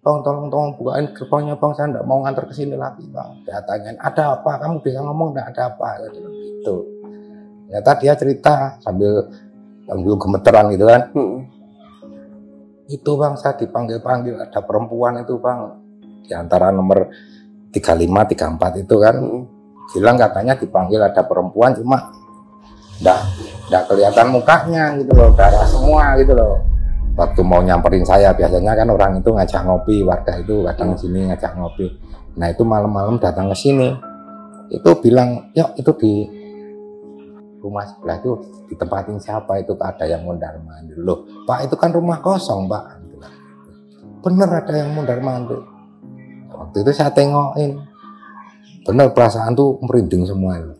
Bang, tolong bukain gerbangnya bang, saya enggak mau nganter ke sini lagi bang. Dia tanyain, ada apa? Kamu bisa ngomong enggak ada apa? Gitu. Ternyata dia cerita sambil gemeteran gitu kan. Itu bang, saya dipanggil ada perempuan itu bang, di antara nomor 35, 34 itu kan. Bilang katanya dipanggil ada perempuan, cuma enggak kelihatan mukanya gitu loh, darah semua gitu loh. Waktu mau nyamperin saya, biasanya kan orang itu ngajak ngopi, warga itu datang ke sini ngajak ngopi. Nah itu malam-malam datang ke sini, itu bilang, yuk itu di rumah sebelah itu ditempatin siapa, itu ada yang mondar mandir. Loh Pak, itu kan rumah kosong Pak. Bener ada yang mondar mandir. Waktu itu saya tengokin, bener perasaan tuh merinding semua itu.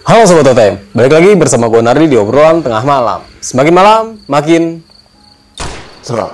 Halo Sobat OTM, balik lagi bersama gue Nardi di obrolan tengah malam. Semakin malam, makin seram.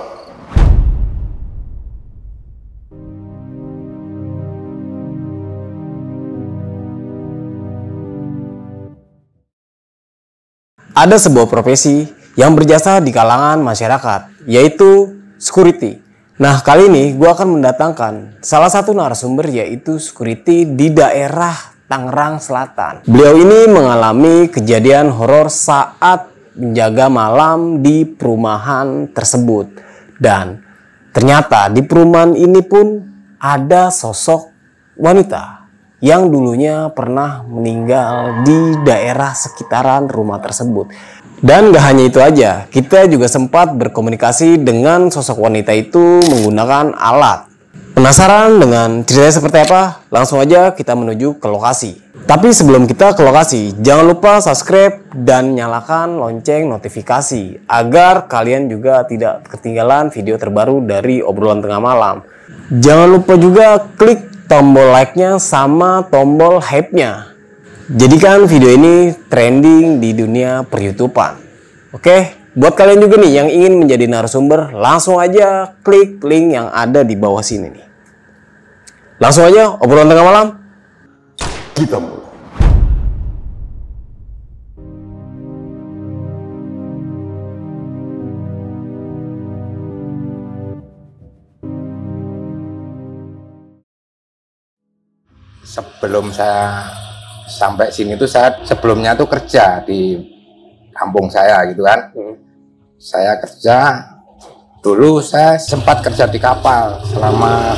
Ada sebuah profesi yang berjasa di kalangan masyarakat, yaitu security. Nah, kali ini gue akan mendatangkan salah satu narasumber, yaitu security di daerah Tangerang Selatan. Beliau ini mengalami kejadian horor saat menjaga malam di perumahan tersebut. Dan ternyata di perumahan ini pun ada sosok wanita yang dulunya pernah meninggal di daerah sekitaran rumah tersebut. Dan gak hanya itu aja, kita juga sempat berkomunikasi dengan sosok wanita itu menggunakan alat. Penasaran dengan ceritanya seperti apa? Langsung aja kita menuju ke lokasi. Tapi sebelum kita ke lokasi, jangan lupa subscribe dan nyalakan lonceng notifikasi agar kalian juga tidak ketinggalan video terbaru dari obrolan tengah malam. Jangan lupa juga klik tombol like-nya sama tombol hype-nya. Jadikan video ini trending di dunia per-YouTubean. Oke? Buat kalian juga nih yang ingin menjadi narasumber, langsung aja klik link yang ada di bawah sini nih. Langsung aja obrolan tengah malam, kita mulai. Sebelum saya sampai sini tuh, saya sebelumnya tuh kerja di kampung saya gitu kan. Saya kerja dulu, saya sempat kerja di kapal selama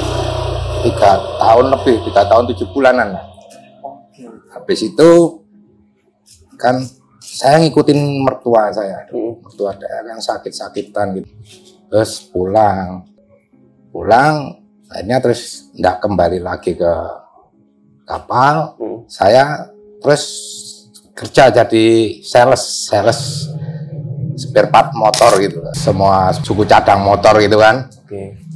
3 tahun lebih, 3 tahun 7 bulanan. Habis itu kan saya ngikutin mertua saya, mertua saya kan sakit-sakitan gitu. Terus pulang akhirnya terus nggak kembali lagi ke kapal. Saya terus kerja jadi sales spare part motor gitu, semua suku cadang motor gitu kan.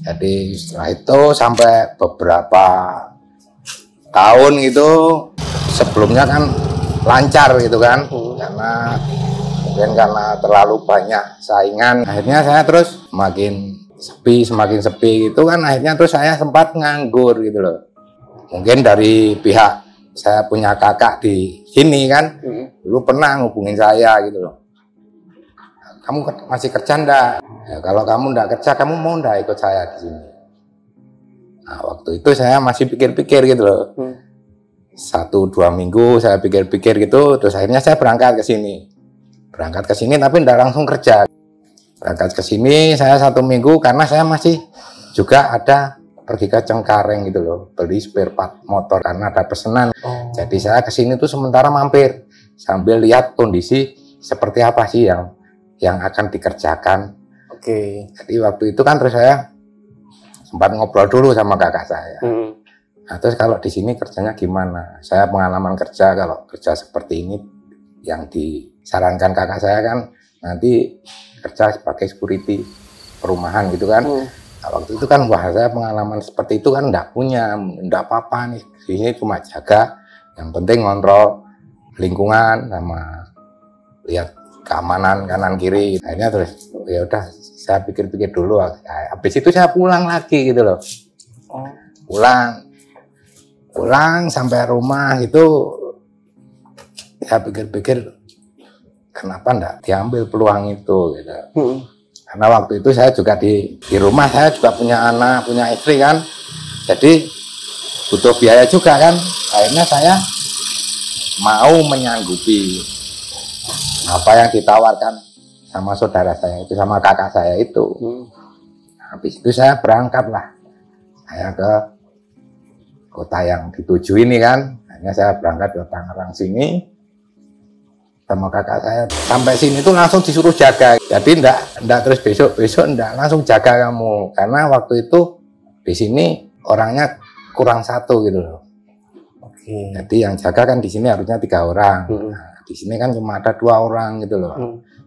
Jadi setelah itu sampai beberapa tahun gitu, sebelumnya kan lancar gitu kan, karena mungkin karena terlalu banyak saingan, akhirnya saya terus semakin sepi gitu kan. Akhirnya terus saya sempat nganggur gitu loh. Mungkin dari pihak saya punya kakak di sini kan, dulu pernah ngubungin saya gitu loh. Kamu masih kerja enggak? Ya, kalau kamu enggak kerja, kamu mau enggak ikut saya di sini? Nah, waktu itu saya masih pikir-pikir gitu loh. 1-2 minggu saya pikir-pikir gitu, terus akhirnya saya berangkat ke sini. Tapi enggak langsung kerja. Berangkat ke sini saya 1 minggu karena saya masih juga ada pergi ke Cengkareng gitu loh, beli spare part motor karena ada pesanan. Jadi saya ke sini tuh sementara mampir sambil lihat kondisi seperti apa sih yang akan dikerjakan. Jadi waktu itu kan terus saya sempat ngobrol dulu sama kakak saya. Nah, terus kalau di sini kerjanya gimana? Saya pengalaman kerja, kalau kerja seperti ini yang disarankan kakak saya kan nanti kerja sebagai security. perumahan gitu kan. Nah, waktu itu kan wah saya pengalaman seperti itu kan enggak punya, enggak apa-apa nih. Ini cuma jaga, yang penting ngontrol lingkungan sama lihat keamanan kanan kiri. Akhirnya terus ya udah saya pikir-pikir dulu. Habis itu saya pulang lagi gitu loh. Pulang sampai rumah itu saya pikir-pikir kenapa enggak diambil peluang itu gitu. Karena waktu itu saya juga di rumah saya juga punya anak, punya istri kan. Jadi butuh biaya juga kan. Akhirnya saya mau menyanggupi apa yang ditawarkan sama saudara saya itu, sama kakak saya itu. Habis itu saya berangkat lah. Saya ke kota yang dituju ini kan. Akhirnya saya berangkat ke Tangerang sini sama kakak saya. Sampai sini tuh langsung disuruh jaga. Jadi enggak terus besok enggak, langsung jaga kamu. Karena waktu itu di sini orangnya kurang satu gitu loh. Jadi yang jaga kan di sini harusnya 3 orang. Nah, di sini kan cuma ada 2 orang gitu loh.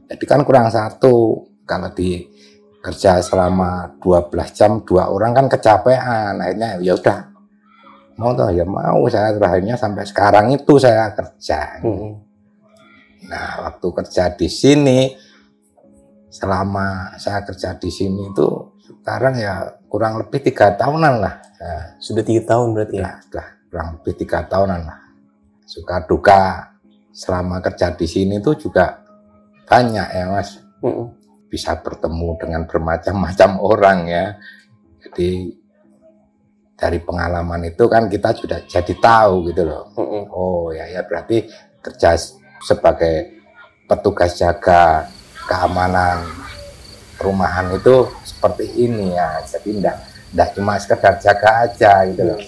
Jadi kan kurang satu. Kalau di kerja selama 12 jam 2 orang kan kecapean. Akhirnya ya udah. Mau toh ya mau, saya terakhirnya sampai sekarang itu saya kerja. Nah, waktu kerja di sini, selama saya kerja di sini itu sekarang ya kurang lebih 3 tahunan lah. Nah, Sudah 3 tahun berarti ya? Sudah kurang lebih 3 tahunan lah. Suka duka selama kerja di sini tuh juga banyak ya Mas. Bisa bertemu dengan bermacam-macam orang ya. Jadi dari pengalaman itu kan kita sudah jadi tahu gitu loh. Oh ya berarti kerja sebagai petugas jaga keamanan perumahan itu seperti ini ya. Jadi enggak cuma sekedar jaga aja gitu loh.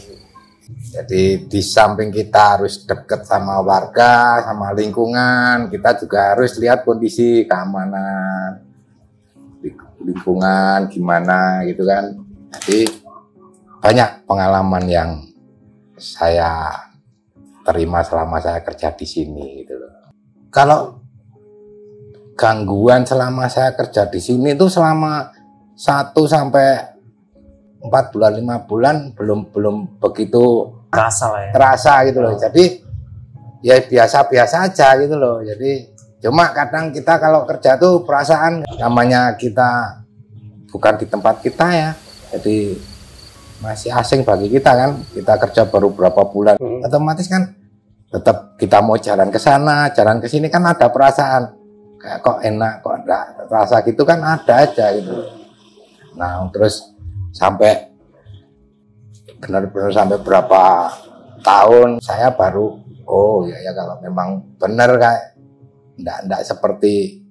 Jadi di samping kita harus dekat sama warga, sama lingkungan, kita juga harus lihat kondisi keamanan lingkungan gimana gitu kan. Jadi banyak pengalaman yang saya terima selama saya kerja di sini gitu loh. Kalau gangguan selama saya kerja di sini itu selama 1 sampai 4 bulan 5 bulan belum begitu Terasa lah ya. terasa gitu loh. Jadi ya biasa-biasa aja gitu loh. Jadi cuma kadang kita kalau kerja tuh perasaan namanya kita bukan di tempat kita ya. Jadi masih asing bagi kita kan. Kita kerja baru berapa bulan. Otomatis kan tetap kita mau jalan ke sana, jalan ke sini kan ada perasaan kayak kok enak, kok enggak, rasa gitu kan ada aja gitu. Nah, terus sampai benar-benar sampai berapa tahun saya baru oh ya kalau memang benar kayak enggak seperti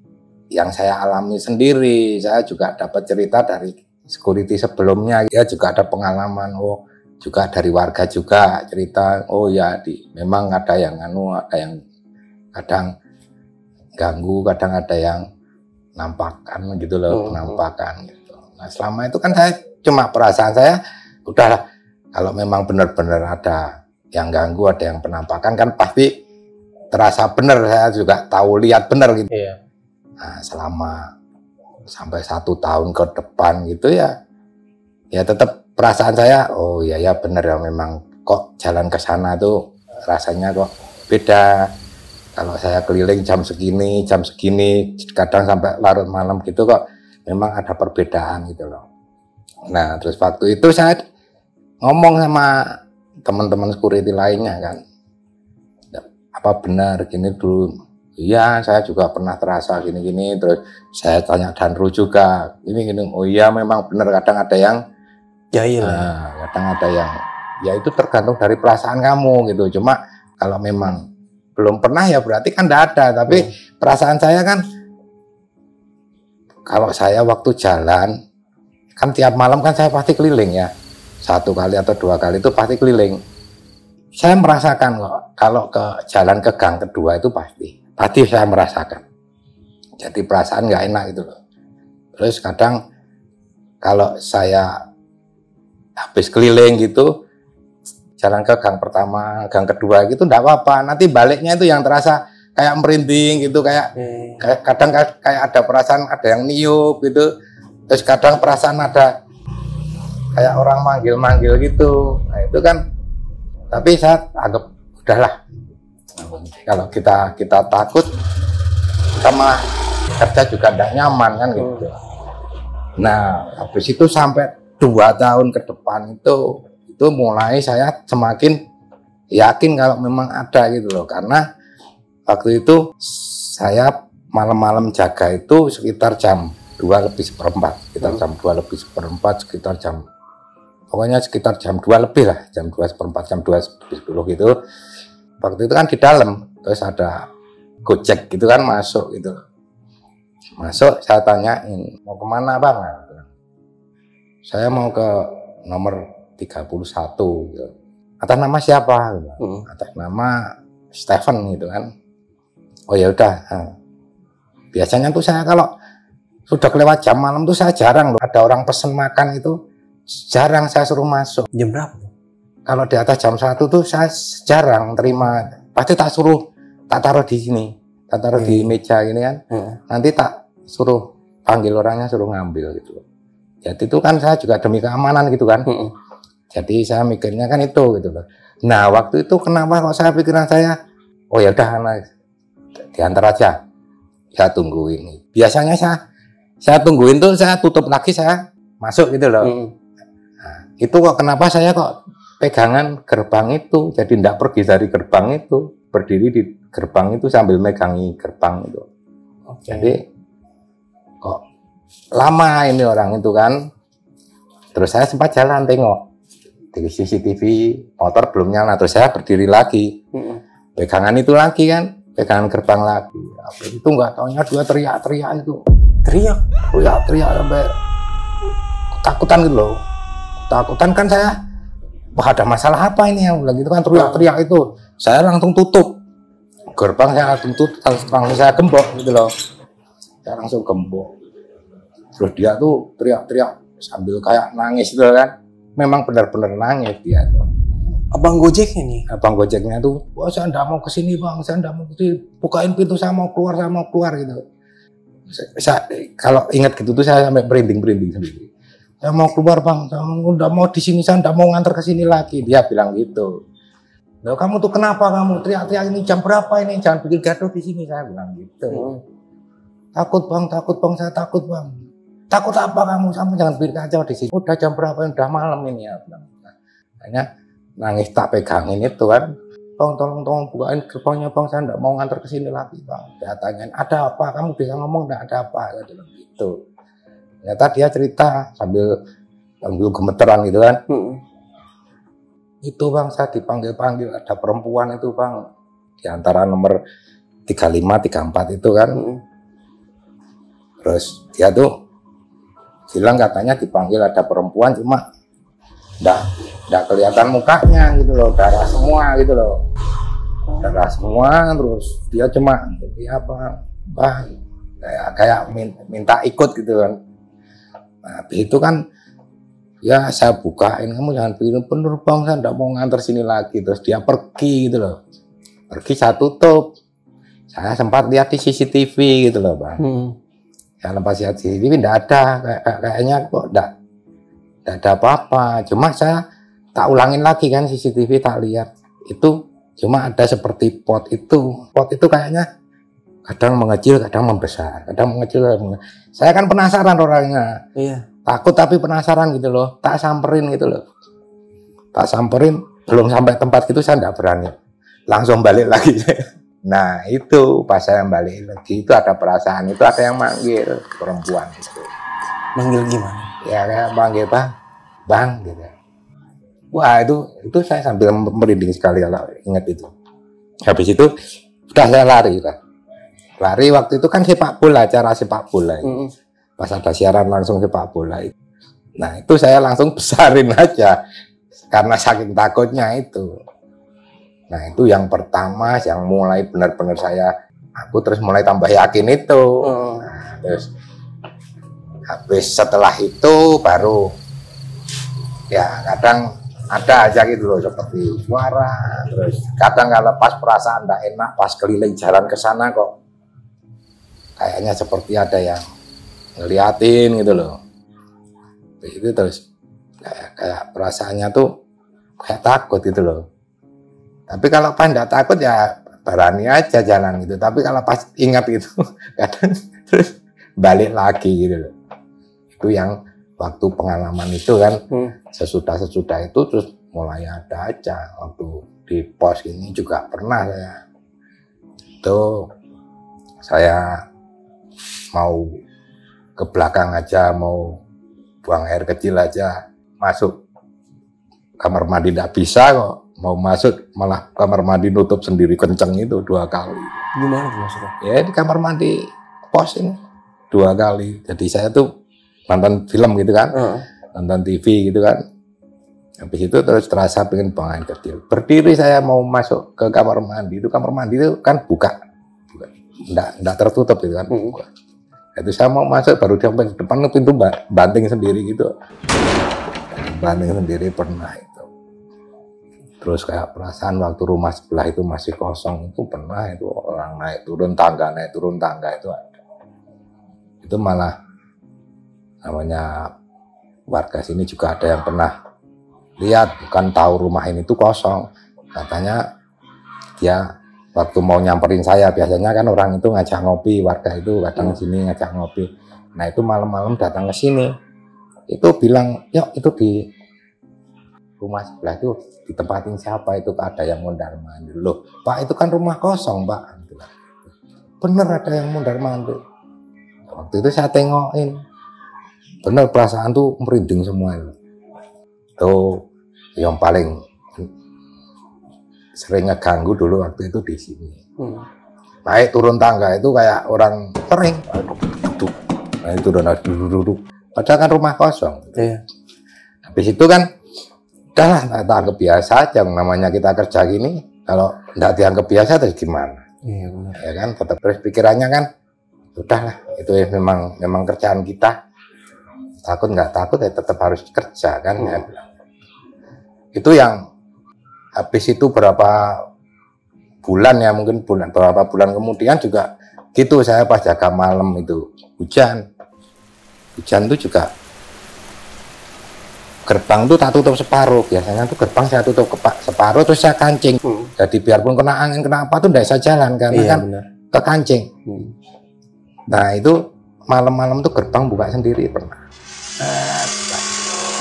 yang saya alami sendiri. Saya juga dapat cerita dari security sebelumnya, ya juga ada pengalaman juga dari warga juga cerita memang ada yang ada yang kadang ganggu, kadang ada yang nampakan gitu loh, penampakan gitu. Nah, selama itu kan saya cuma perasaan saya udahlah, kalau memang benar-benar ada yang ganggu, ada yang penampakan kan pasti terasa benar, saya juga tahu lihat benar gitu. Nah, selama sampai 1 tahun ke depan gitu ya tetap perasaan saya ya benar ya, memang kok jalan ke sana tuh rasanya kok beda. Kalau saya keliling jam segini, kadang sampai larut malam gitu kok memang ada perbedaan gitu loh. Nah, terus waktu itu saya ngomong sama teman-teman security lainnya kan, apa benar gini dulu? Iya, saya juga pernah terasa gini-gini. Terus saya tanya Danru juga, gini-gini. Oh iya, memang benar, kadang ada yang jahil. Kadang ada yang ya itu tergantung dari perasaan kamu gitu. Cuma kalau memang belum pernah ya berarti kan enggak ada. Tapi perasaan saya kan, kalau saya waktu jalan kan tiap malam kan saya pasti keliling ya, 1 kali atau 2 kali itu pasti keliling. Saya merasakan kok kalau ke jalan ke gang kedua itu pasti saya merasakan. Jadi perasaan nggak enak gitu loh. Terus kadang kalau saya habis keliling gitu, jalan ke gang pertama, gang kedua gitu enggak apa-apa. Nanti baliknya itu yang terasa kayak merinding gitu, kayak kadang kayak ada perasaan ada yang niup gitu. Terus kadang perasaan ada kayak orang manggil-manggil gitu. Nah itu kan, tapi saya anggap udahlah. Kalau kita takut, sama kerja juga tidak nyaman kan gitu. Nah habis itu sampai 2 tahun ke depan itu mulai saya semakin yakin kalau memang ada gitu loh. Karena waktu itu saya malam-malam jaga itu sekitar jam 2:04, sekitar jam 2:04, sekitar jam, pokoknya sekitar jam 2 lebih lah, jam 2:04, jam 2:10 gitu. Waktu itu kan di dalam, terus ada Gojek gitu kan masuk gitu. Masuk, saya tanyain, mau kemana bang? Saya mau ke nomor 31 gitu. Atas nama siapa? Atas nama Stephen gitu kan. Oh ya udah. Biasanya tuh saya kalau sudah kelewat jam malam tuh saya jarang loh. Ada orang pesen makan itu jarang saya suruh masuk. Jam berapa? Kalau di atas jam 1 tuh saya jarang terima. Pasti tak suruh, tak taruh di sini, tak taruh di meja ini kan. Nanti tak suruh panggil orangnya, suruh ngambil gitu. Jadi itu kan saya juga demi keamanan gitu kan. Jadi saya mikirnya kan itu gitu loh. Nah waktu itu kenapa kok saya pikiran saya, oh ya udah diantar aja, saya tungguin. Biasanya saya tungguin tuh, saya tutup lagi, saya masuk gitu loh. Nah, itu kok kenapa saya kok pegangan gerbang itu, jadi tidak pergi dari gerbang itu, berdiri di gerbang itu sambil megangi gerbang itu. Jadi kok lama ini orang itu kan. Terus saya sempat jalan tengok di CCTV, motor belum nyala, terus saya berdiri lagi, pegangan itu lagi kan, pegangan gerbang lagi. Itu nggak taunya dia teriak-teriak itu, teriak sampai ketakutan gitu loh. Ketakutan kan saya, wah ada masalah apa ini yang bilang gitu kan, teriak-teriak itu. Saya langsung tutup gerbang, saya langsung tutup, langsung saya gembok gitu loh. Saya langsung gembok. Terus dia tuh teriak-teriak sambil kayak nangis gitu kan. Memang benar-benar nangis dia tuh. Abang Gojeknya nih? Abang Gojeknya tuh, wah saya enggak mau kesini bang, saya enggak mau kesini, bukain pintu, saya mau keluar gitu. Kalau ingat gitu tuh saya sampai merinding sendiri. Saya mau keluar bang, saya enggak mau di sini, saya enggak mau nganter ke sini lagi. Dia bilang gitu. Loh kamu tuh kenapa kamu teriak-teriak ini, jam berapa ini, jangan bikin gaduh di sini, saya bilang gitu. Takut bang, saya takut bang. Takut apa kamu jangan bikin kacau di sini. Udah jam berapa, udah malam ini ya. Hanya nangis tak pegangin itu kan. Bang tolong bukain gerbangnya bang, saya enggak mau nganter ke sini lagi bang. Dia tanyain, ada apa? Kamu bisa ngomong enggak, ada apa? Gitu. Ternyata dia cerita sambil gemeteran gitu kan. Itu bang, saya dipanggil ada perempuan itu bang, di antara nomor 35, 34 itu kan. Terus dia tuh bilang katanya dipanggil ada perempuan, cuma enggak kelihatan mukanya gitu loh, darah semua gitu loh, darah semua. Terus dia cuma jadi apa, kayak minta ikut gitu kan. Nah, habis itu kan ya saya bukain, kamu jangan bikin bener bang, saya enggak mau nganter sini lagi. Terus dia pergi gitu loh, pergi, saya tutup. Saya sempat lihat di CCTV gitu loh bang. Ya lepas lihat CCTV enggak ada, kayaknya kok enggak ada apa-apa. Cuma saya tak ulangin lagi kan CCTV, tak lihat. Itu cuma ada seperti pot itu. Pot itu kayaknya kadang mengecil, kadang membesar, kadang mengecil. Saya kan penasaran orangnya. Iya. Takut tapi penasaran gitu loh. Tak samperin gitu loh. Tak samperin, belum sampai tempat gitu saya enggak berani. Langsung balik lagi. Nah itu pas saya balik lagi itu ada perasaan, itu ada yang manggil perempuan itu. Manggil gimana? Ya kayak manggil bang gitu. Wah itu saya sambil merinding sekali kalau ingat itu. Habis itu udah saya lari lah. Lari waktu itu kan sepak bola, acara sepak bola. Pas ada siaran langsung sepak bola itu. Nah itu saya langsung besarin aja karena saking takutnya itu. Nah itu yang pertama, yang mulai benar-benar aku terus mulai tambah yakin itu. Nah, terus habis setelah itu baru ya kadang ada aja gitu loh seperti suara. Terus kadang kalau pas perasaan enggak enak, pas keliling jalan ke sana kok kayaknya seperti ada yang ngeliatin gitu loh. Itu terus kayak perasaannya tuh kayak takut gitu loh. Tapi kalau pas nggak takut ya berani aja jalan gitu. Tapi kalau pas ingat itu kadang terus balik lagi gitu loh. Itu yang waktu pengalaman itu kan sesudah itu terus mulai ada aja. Waktu di pos ini juga pernah saya mau ke belakang aja, mau buang air kecil aja, masuk kamar mandi tidak bisa kok, mau masuk malah kamar mandi nutup sendiri kenceng itu 2 kali. Gimana tuh maksudnya? Ya di kamar mandi pos ini 2 kali. Jadi saya tuh nonton film gitu kan, nonton TV gitu kan. Habis itu terus terasa pengen buang air kecil. Berdiri saya mau masuk ke kamar mandi, itu kamar mandi itu kan buka. Enggak tertutup gitu kan. Buka. Itu saya mau masuk baru di depan pintu banting sendiri gitu. Banting sendiri pernah itu. Terus kayak perasaan waktu rumah sebelah itu masih kosong itu pernah itu orang naik turun tangga itu ada. Itu malah namanya warga sini juga ada yang pernah lihat, bukan tahu rumah ini tuh kosong. Katanya dia waktu mau nyamperin saya, biasanya kan orang itu ngajak ngopi, warga itu kadang sini ngajak ngopi. Nah itu malam-malam datang ke sini, itu bilang, yuk itu di rumah sebelah itu ditempatin siapa, itu ada yang mondar mandir. Loh Pak, itu kan rumah kosong Pak. Bener ada yang mondar mandir. Waktu itu saya tengokin, bener perasaan tuh merinding semua itu. Tuh yang paling sering ngeganggu dulu waktu itu di sini. Naik turun tangga itu kayak orang sering. Naik turun duduk. Padahal kan rumah kosong. Iya. Habis itu kan udahlah tak anggap biasa aja, namanya kita kerja gini. Kalau nggak dianggap biasa terus gimana? Iya benar. Ya kan tetap terus pikirannya kan udahlah itu ya memang kerjaan kita. Takut nggak takut ya tetap harus kerja kan. Ya. Itu yang habis itu berapa bulan ya, mungkin beberapa bulan kemudian juga gitu, saya pas jaga malam itu hujan itu juga gerbang tuh tak tutup separuh, biasanya tuh gerbang saya tutup separuh terus saya kancing. Jadi biarpun kena angin kena apa tuh tidak bisa jalan karena kan kekancing. Nah itu malam-malam tuh gerbang buka sendiri pernah.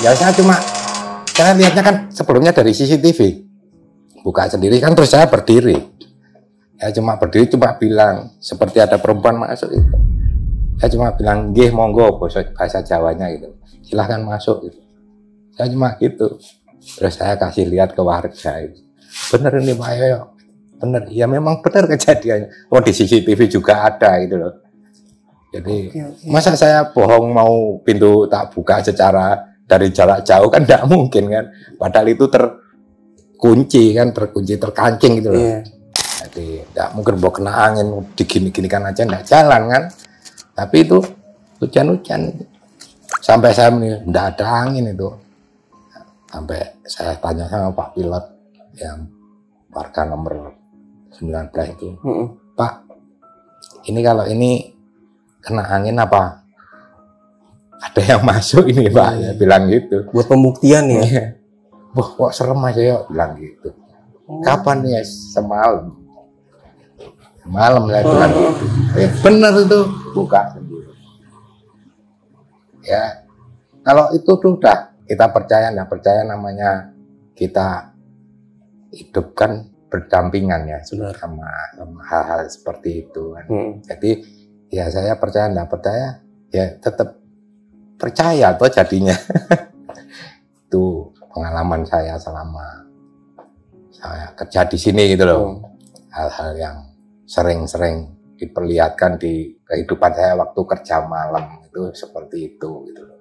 Ya saya lihatnya kan sebelumnya dari CCTV buka sendiri kan, terus saya berdiri ya, cuma bilang seperti ada perempuan masuk itu, saya cuma bilang nggih monggo bahasa Jawanya gitu, silahkan masuk gitu. Saya cuma gitu, terus saya kasih lihat ke warga itu, bener ini Pak Yoyo, bener ya, memang bener kejadiannya. Oh di CCTV juga ada gitu loh. Jadi masa saya bohong mau pintu tak buka secara dari jarak jauh kan tidak mungkin kan, padahal itu terkunci, terkancing gitu loh. Jadi tidak mungkin bawa kena angin digini-ginikan aja tidak jalan kan. Tapi itu hujan-hujan sampai saya tidak ada angin itu. Sampai saya tanya sama Pak Pilot yang warga nomor 19 itu, Pak, ini kalau ini kena angin apa ada yang masuk ini Pak? Ya, bilang gitu. Buat pembuktian ya. Wah, kok serem aja ya, bilang gitu. Kapan ya? Semalam saya bilang gitu. Bener itu, buka sendiri. Ya, kalau itu tuh udah kita percaya, nggak percaya namanya kita hidup kan berdampingan ya, sama hal-hal seperti itu kan. Jadi ya saya percaya, nggak percaya, ya tetap percaya tuh jadinya. Itu pengalaman saya selama saya kerja di sini gitu loh. Hal-hal yang sering-sering diperlihatkan di kehidupan saya waktu kerja malam itu seperti itu gitu loh.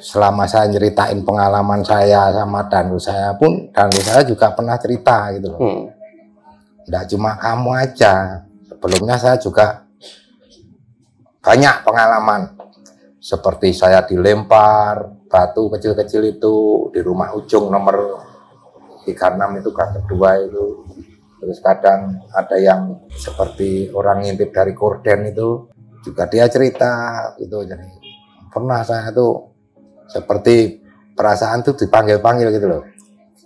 Selama saya nyeritain pengalaman saya sama Danru saya pun, Danru saya juga pernah cerita gitu loh. Nggak cuma kamu aja, sebelumnya saya juga banyak pengalaman. Seperti saya dilempar batu kecil-kecil itu di rumah ujung nomor 36 itu gang kedua itu. Terus kadang ada yang seperti orang ngintip dari korden itu juga dia cerita gitu. Jadi pernah saya tuh seperti perasaan tuh dipanggil-panggil gitu loh.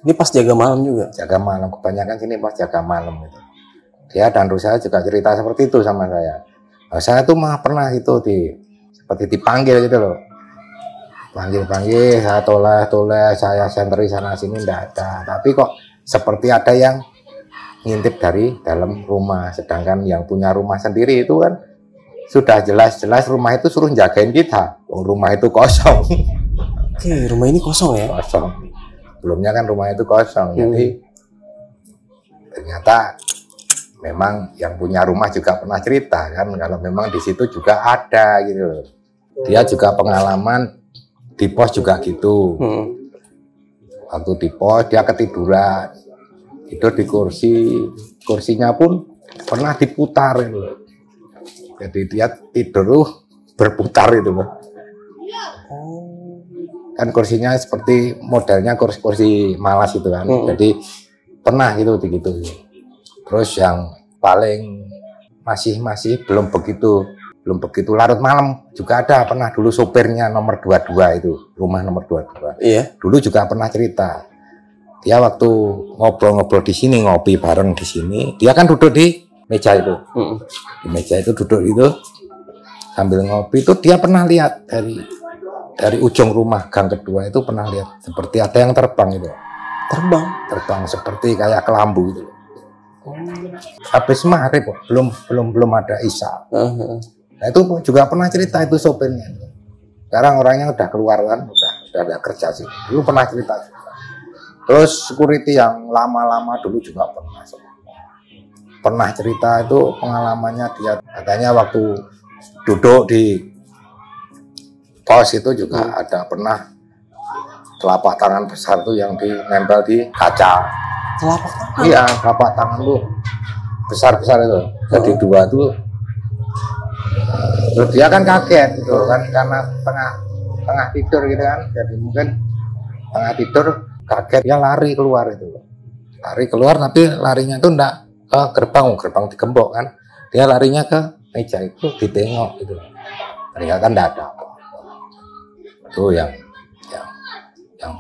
Ini pas jaga malam juga? Jaga malam, kebanyakan sini pas jaga malam gitu. Dia dan Rusa juga cerita seperti itu sama saya. Nah, saya tuh mah pernah itu seperti dipanggil gitu loh. Panggil-panggil, saya toleh, saya senteri sana sini enggak ada. Tapi kok seperti ada yang ngintip dari dalam rumah. Sedangkan yang punya rumah sendiri itu kan sudah jelas-jelas rumah itu suruh jagain kita. Rumah itu kosong. Oke, rumah ini kosong ya? Kosong. Sebelumnya kan rumah itu kosong, jadi ternyata memang yang punya rumah juga pernah cerita kan, kalau memang di situ juga ada gitu loh. Dia juga pengalaman di pos juga gitu. Waktu di pos dia ketiduran, tidur di kursinya pun pernah diputar gitu loh. Jadi dia tidur berputar itu loh. Kan kursinya seperti modelnya kursi malas itu kan. Jadi pernah gitu. Terus yang paling masih belum begitu larut malam juga ada, pernah dulu sopirnya nomor 22 itu, rumah nomor 22. Iya. Dulu juga pernah cerita. Dia waktu ngobrol-ngobrol di sini, ngopi bareng di sini, dia kan duduk di meja itu. Di meja itu duduk itu sambil ngopi itu dia pernah lihat dari ujung rumah gang kedua itu pernah lihat seperti ada yang terbang itu. Terbang seperti kayak kelambu itu. Habis maghrib kok, belum ada isya. Nah, itu juga pernah cerita itu sopirnya. Sekarang orangnya udah keluar kan, udah ada kerja sih. Dulu pernah cerita. Terus security yang lama-lama dulu juga pernah cerita itu pengalamannya dia, katanya waktu duduk di pos itu juga ada pernah telapak tangan besar tuh yang nempel di kaca. Telapak tangan? Iya, telapak tangan tuh besar-besar itu. Jadi dua tuh. Terus dia kan kaget gitu kan, karena tengah tidur gitu kan. Jadi mungkin tengah tidur kaget, dia lari keluar itu. Lari keluar tapi larinya tuh enggak ke gerbang digembok kan. Dia larinya ke meja itu, ditengok gitu. Ternyata enggak ada apa. Itu yang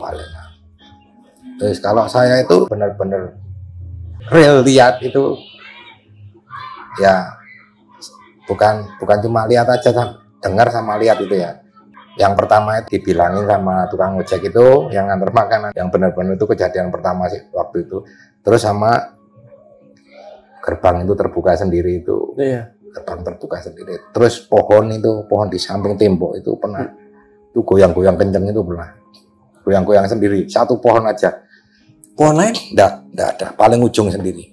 paling. Terus kalau saya itu benar-benar real lihat itu ya bukan cuma lihat aja, dengar sama lihat itu ya. Yang pertama itu dibilangin sama tukang ojek itu yang nganter makanan, yang benar-benar itu kejadian pertama sih waktu itu. Terus sama gerbang itu terbuka sendiri itu. Iya. Gerbang terbuka sendiri. Terus pohon di samping tembok itu pernah itu goyang-goyang kenceng itu pernah. Goyang-goyang sendiri, satu pohon aja. Pohon lain? Enggak ada, paling ujung sendiri.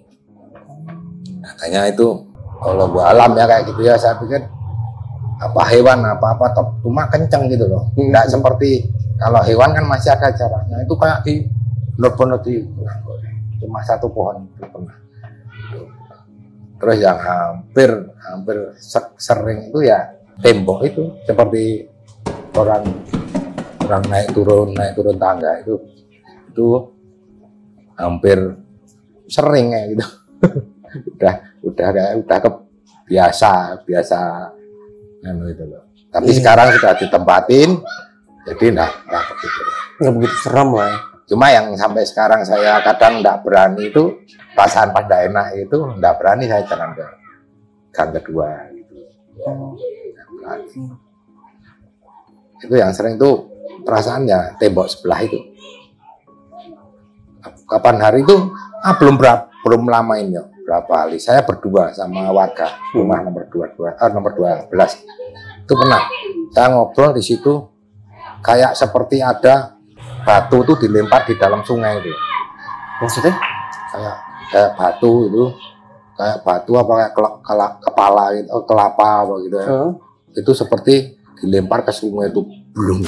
Katanya itu kalau gua alam ya kayak gitu ya, saya pikir apa hewan apa cuma kenceng gitu loh. Enggak seperti kalau hewan kan masih ada jaraknya, itu kayak benar-benar cuma satu pohon itu pernah. Terus yang hampir sering itu ya tembok itu seperti orang naik turun tangga itu hampir sering kayak gitu. udah biasa gitu loh. Tapi sekarang sudah ditempatin, jadi enggak begitu seram lah ya. Cuma yang sampai sekarang saya kadang enggak berani itu perasaan pas enggak enak itu enggak berani saya jalan ke gang kedua gitu. Itu yang sering tuh perasaannya tembok sebelah itu. Kapan hari itu belum lama ini ya, berapa kali saya berdua sama warga rumah nomor 12 itu pernah saya ngobrol di situ kayak seperti ada batu tuh dilempar di dalam sungai itu. Maksudnya kayak batu itu, kayak batu apa kayak kepala gitu, kelapa apa gitu ya. Itu seperti dilempar ke sungai itu, belum.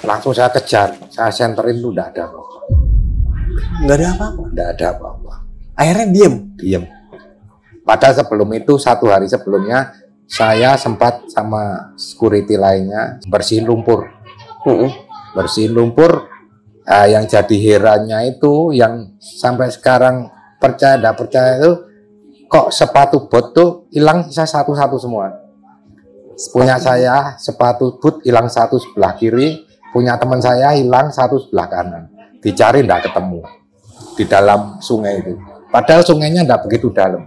Langsung saya kejar, saya senterin itu enggak ada apa-apa. Enggak ada apa-apa? Enggak ada apa-apa. Akhirnya diam. Padahal sebelum itu, satu hari sebelumnya, saya sempat sama security lainnya bersihin lumpur. Bersihin lumpur, yang jadi herannya itu, yang sampai sekarang percaya enggak percaya itu, kok sepatu bot tuh hilang sisa satu-satu semua. Punya saya sepatu boot hilang satu sebelah kiri, punya teman saya hilang satu sebelah kanan. Dicari tidak ketemu di dalam sungai itu. Padahal sungainya tidak begitu dalam.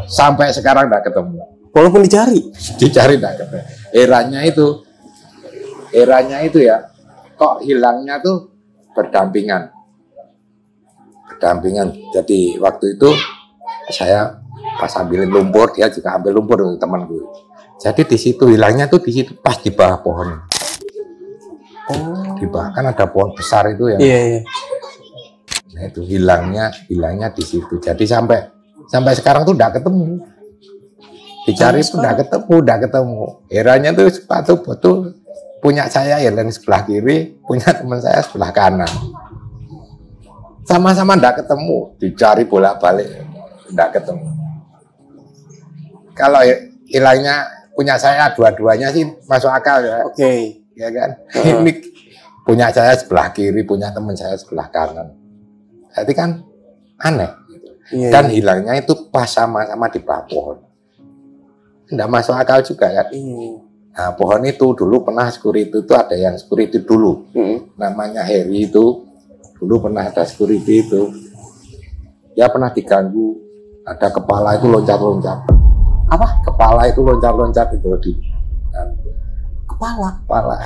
Sampai sekarang tidak ketemu. Walaupun dicari Tidak ketemu. Eranya itu ya, kok hilangnya tuh berdampingan. Jadi waktu itu saya pas ambilin lumpur, dia juga ambil lumpur untuk temanku. Jadi di situ hilangnya tuh di situ pas di bawah pohon. Di bawah kan ada pohon besar itu ya. Iya. Nah itu hilangnya di situ. Jadi sampai sekarang tuh udah ketemu. Dicari pun udah ketemu. Eranya tuh sepatu betul punya saya hilang sebelah kiri, punya teman saya sebelah kanan. Sama-sama nggak ketemu, dicari bolak-balik nggak ketemu. Kalau hilangnya punya saya dua-duanya sih masuk akal ya. Oke. Ya kan? Ini punya saya sebelah kiri, punya teman saya sebelah kanan. Jadi kan aneh. Iya, Dan hilangnya itu pas sama-sama di bawah pohon. Nggak masuk akal juga kan? Nah, pohon itu dulu pernah security itu ada yang security dulu. Namanya Harry itu. Dulu pernah ada security itu. Dia pernah diganggu. Ada kepala itu loncat-loncat. Apa? Kepala itu loncat-loncat itu di kepala.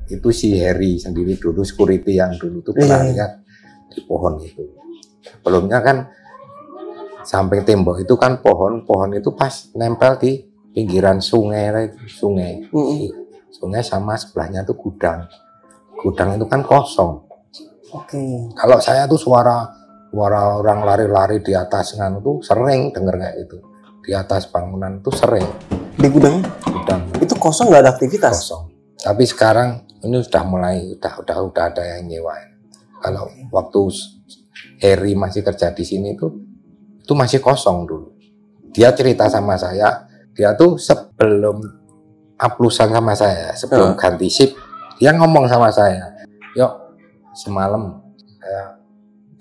Itu si Harry sendiri dulu security yang dulu tuh pernah lihat di pohon itu. Sebelumnya kan samping tembok itu kan pohon itu pas nempel di pinggiran sungai. Sungai sama sebelahnya tuh gudang itu kan kosong. Kalau saya tuh suara orang lari-lari di atas kan tuh sering denger kayak itu. Di atas bangunan itu sering. Di gudang itu kosong, nggak ada aktivitas? Kosong. Tapi sekarang ini sudah mulai udah ada yang nyewain. Kalau waktu Harry masih kerja di sini itu masih kosong dulu. Dia cerita sama saya, dia tuh sebelum aplusan sama saya, sebelum ganti shift, dia ngomong sama saya, "Yuk, semalam saya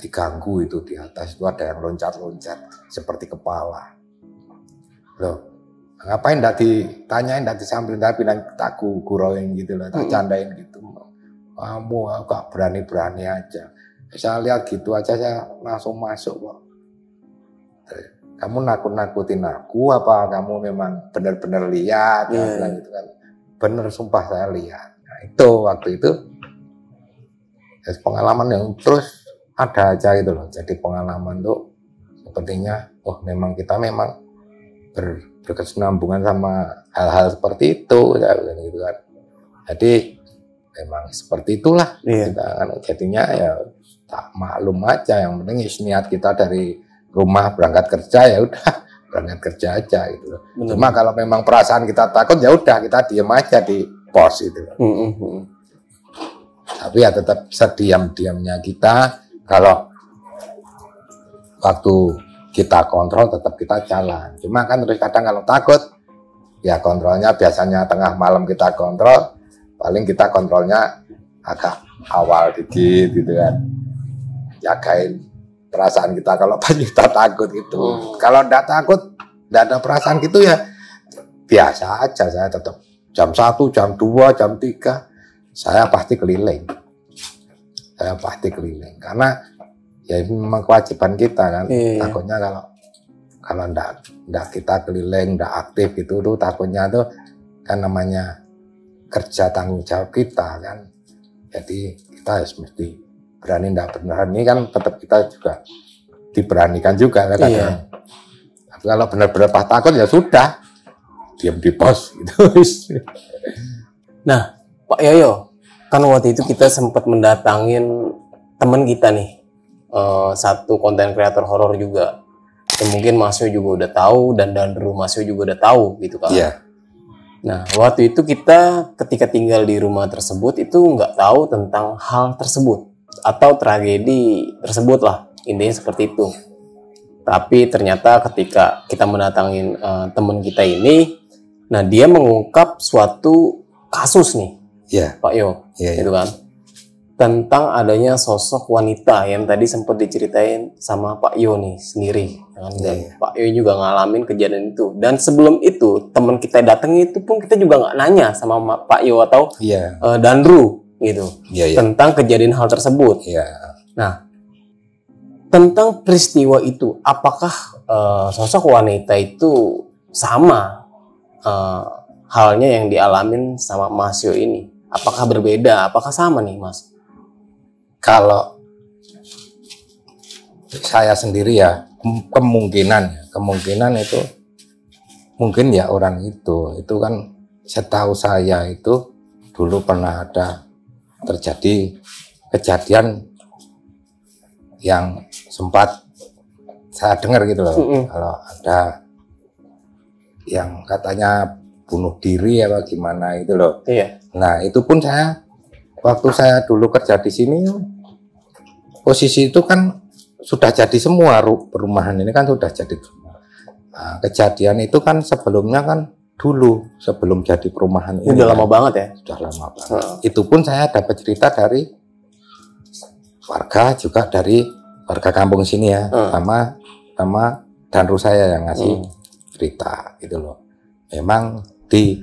diganggu itu di atas itu ada yang loncat-loncat seperti kepala." Loh, ngapain enggak ditanyain, enggak disamperin, tapi tak guroin gitu loh, tak candain gitu. Kamu agak berani-berani aja. Saya lihat gitu aja saya langsung masuk kok. Kamu nakut-nakutin aku apa kamu memang benar-benar lihat? Gitu kan. Bener, sumpah saya lihat. Nah, itu waktu itu pengalaman yang terus ada aja gitu loh. Jadi pengalaman tuh sepertinya memang kita berkesinambungan sama hal-hal seperti itu gitu kan. Jadi memang seperti itulah kita kan, jadinya ya tak maklum aja, yang penting niat kita dari rumah berangkat kerja ya udah berangkat kerja aja gitu loh. Cuma kalau memang perasaan kita takut ya udah kita diem aja di pos gitu loh. Tapi ya tetap sediam-diamnya kita, kalau waktu kita kontrol tetap kita jalan. Cuma kan terus kadang kalau takut ya kontrolnya biasanya tengah malam kita kontrol, paling kita kontrolnya agak awal dikit gitu kan, jagain perasaan kita kalau pas kita takut gitu. Kalau enggak takut, enggak ada perasaan gitu ya biasa aja. Saya tetap jam 1, jam 2, jam 3 saya pasti keliling. Karena ya ini memang kewajiban kita kan. Takutnya kalau enggak kita keliling, enggak aktif gitu tuh, takutnya tuh kan namanya kerja tanggung jawab kita kan. Jadi kita harus mesti berani, enggak berani kan tetap kita juga diberanikan juga kan. Tapi kalau benar-benar pas takut ya sudah diam di pos gitu. Nah, Pak Yoyo, kan waktu itu kita sempat mendatangin teman kita nih, satu konten kreator horor juga, yang mungkin Mas Yo juga udah tahu dan Mas Yo juga udah tahu gitu kan. Nah, waktu itu kita ketika tinggal di rumah tersebut itu nggak tahu tentang hal tersebut atau tragedi tersebut lah, intinya seperti itu. Tapi ternyata ketika kita mendatangin teman kita ini, nah dia mengungkap suatu kasus nih, Pak Yo, gitu kan. tentang adanya sosok wanita yang tadi sempat diceritain sama Pak Yo nih sendiri, kan? Dan Pak Yo juga ngalamin kejadian itu. Dan sebelum itu teman kita datang itu pun kita juga nggak nanya sama Pak Yo atau Danru gitu tentang kejadian hal tersebut. Nah, tentang peristiwa itu, apakah sosok wanita itu sama halnya yang dialamin sama Mas Yo ini? Apakah berbeda? Apakah sama nih, Mas? Kalau saya sendiri ya kemungkinan itu mungkin ya orang itu kan setahu saya itu dulu pernah ada terjadi kejadian yang sempat saya dengar gitu loh. Kalau ada yang katanya bunuh diri apa gimana itu loh. Nah itu pun waktu saya dulu kerja di sini, posisi itu kan sudah jadi semua, perumahan ini kan sudah jadi. Nah, kejadian itu kan sebelumnya kan dulu sebelum jadi perumahan ini. Udah lama banget ya? Sudah lama banget. Itu pun saya dapat cerita dari warga, juga dari warga kampung sini ya, sama Danru saya yang ngasih cerita gitu loh. Memang di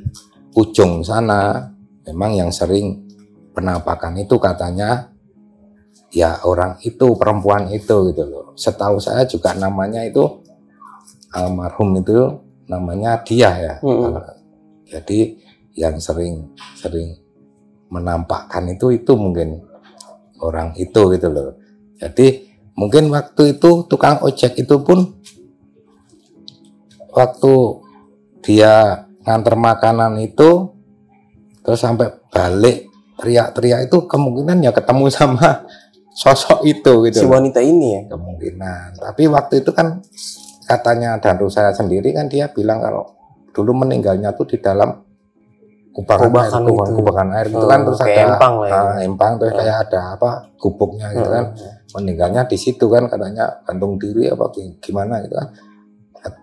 ujung sana memang yang sering penampakan itu katanya ya orang itu, perempuan itu gitu loh. Setahu saya juga namanya itu almarhum itu namanya Diah ya. Jadi yang sering menampakkan itu mungkin orang itu gitu loh. Jadi mungkin waktu itu tukang ojek itu pun waktu dia nganter makanan itu terus sampai balik teriak-teriak itu kemungkinan ya ketemu sama sosok itu gitu. Si wanita ini ya? Kemungkinan. Tapi waktu itu kan katanya Danru saya sendiri kan dia bilang kalau dulu meninggalnya tuh di dalam kubangan air gitu kan, terus ada empang terus kayak ada apa gubuknya gitu kan. Meninggalnya di situ kan katanya gantung diri apa gimana gitu kan.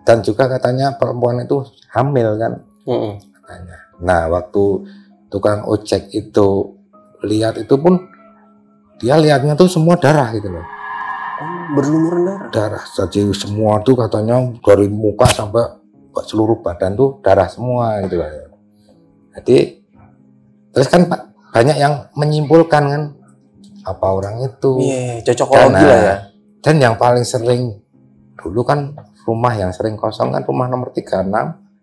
Dan juga katanya perempuan itu hamil kan. Katanya. Nah, waktu tukang ojek itu lihat itu pun dia lihatnya tuh semua darah gitu loh. Berlumuran darah. Darah. Jadi semua tuh katanya dari muka sampai seluruh badan tuh darah semua gitu loh. Jadi terus kan banyak yang menyimpulkan kan apa orang itu. Cocokologi lah ya. Dan yang paling sering dulu kan rumah yang sering kosong kan rumah nomor 36,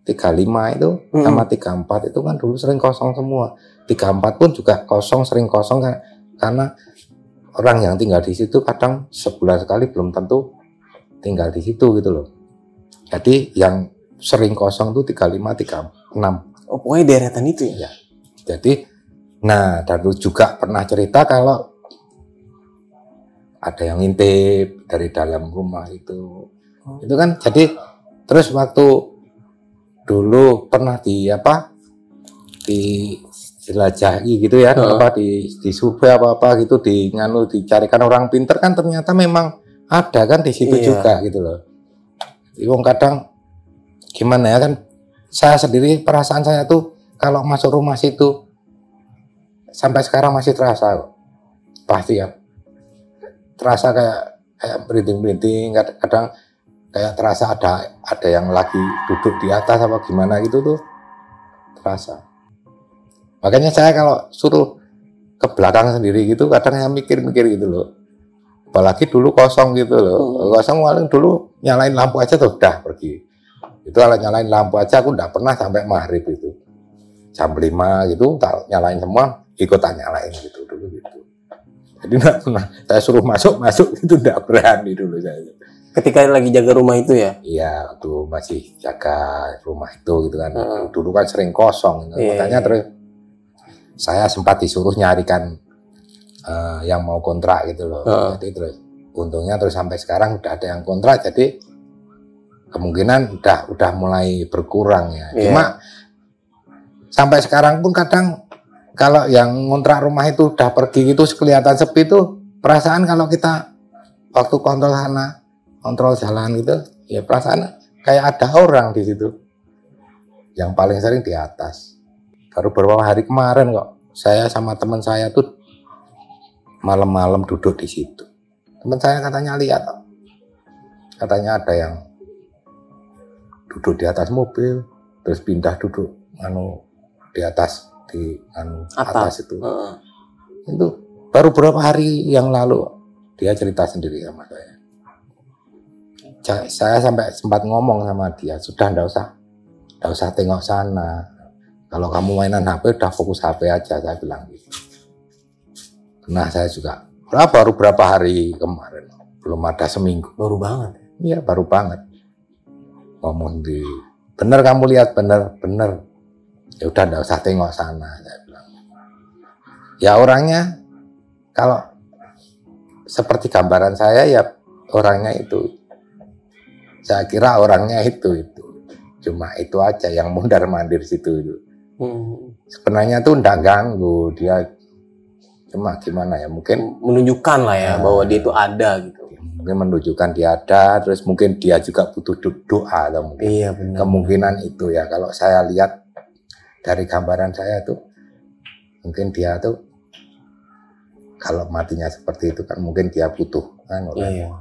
35 itu sama 34 itu kan dulu sering kosong semua. 34 pun juga kosong, sering kosong kan, karena orang yang tinggal di situ kadang sebulan sekali belum tentu tinggal di situ gitu loh. Jadi yang sering kosong tuh 35, 36. Oh, pokoknya deretan itu ya? Jadi, nah Danru juga pernah cerita kalau ada yang ngintip dari dalam rumah itu. Itu kan jadi terus waktu dulu pernah dijelajahi gitu ya, di survei apa gitu, dicarikan orang pinter kan ternyata memang ada kan di situ juga gitu loh. Wong kadang gimana ya kan, saya sendiri perasaan saya tuh kalau masuk rumah situ sampai sekarang masih terasa kok. Pasti ya. Terasa kayak merinding-merinding, kadang kayak terasa ada yang lagi duduk di atas apa gimana gitu tuh terasa. Makanya saya kalau suruh ke belakang sendiri gitu kadang saya mikir-mikir gitu loh. Apalagi dulu kosong gitu loh. Kosong paling dulu nyalain lampu aja tuh udah pergi. Itu kalau nyalain lampu aja aku enggak pernah sampai maghrib itu. Jam 5 gitu nyalain semua, ikutan nyalain gitu dulu gitu. Jadi enggak pernah saya suruh masuk itu enggak berani dulu saya. Ketika lagi jaga rumah itu ya? Iya, tuh masih jaga rumah itu gitu kan. Dulu kan sering kosong. Makanya terus saya sempat disuruh nyarikan yang mau kontrak gitu loh. Jadi terus untungnya terus sampai sekarang udah ada yang kontrak, jadi kemungkinan udah mulai berkurang ya. Cuma sampai sekarang pun kadang kalau yang ngontrak rumah itu udah pergi gitu kelihatan sepi tuh, perasaan kalau kita waktu kontrol sana, kontrol jalan gitu, ya perasaan kayak ada orang di situ. Yang paling sering di atas. Baru beberapa hari kemarin kok, saya sama teman saya tuh malam-malam duduk di situ. Teman saya katanya lihat, katanya ada yang duduk di atas mobil, terus pindah duduk di atas atas itu. Itu baru beberapa hari yang lalu dia cerita sendiri sama saya. Saya sampai sempat ngomong sama dia, sudah nggak usah tengok sana. Kalau kamu mainan HP, udah fokus HP aja, saya bilang gitu. Nah, saya juga baru berapa hari kemarin, belum ada seminggu. Baru banget. Iya, baru banget. Ngomong bener kamu lihat, bener. Ya udah nggak usah tengok sana, saya bilang. Ya orangnya, kalau seperti gambaran saya ya orangnya itu. Saya kira orangnya itu. Cuma itu aja yang mondar-mandir situ itu. Sebenarnya tuh nggak ganggu, dia cuma gimana ya, mungkin menunjukkan lah ya bahwa dia itu ada gitu. Mungkin menunjukkan dia ada, terus mungkin dia juga butuh doa atau mungkin iya, benar, kemungkinan itu ya. Kalau saya lihat dari gambaran saya tuh, mungkin dia tuh kalau matinya seperti itu kan mungkin dia butuh kan. Iya.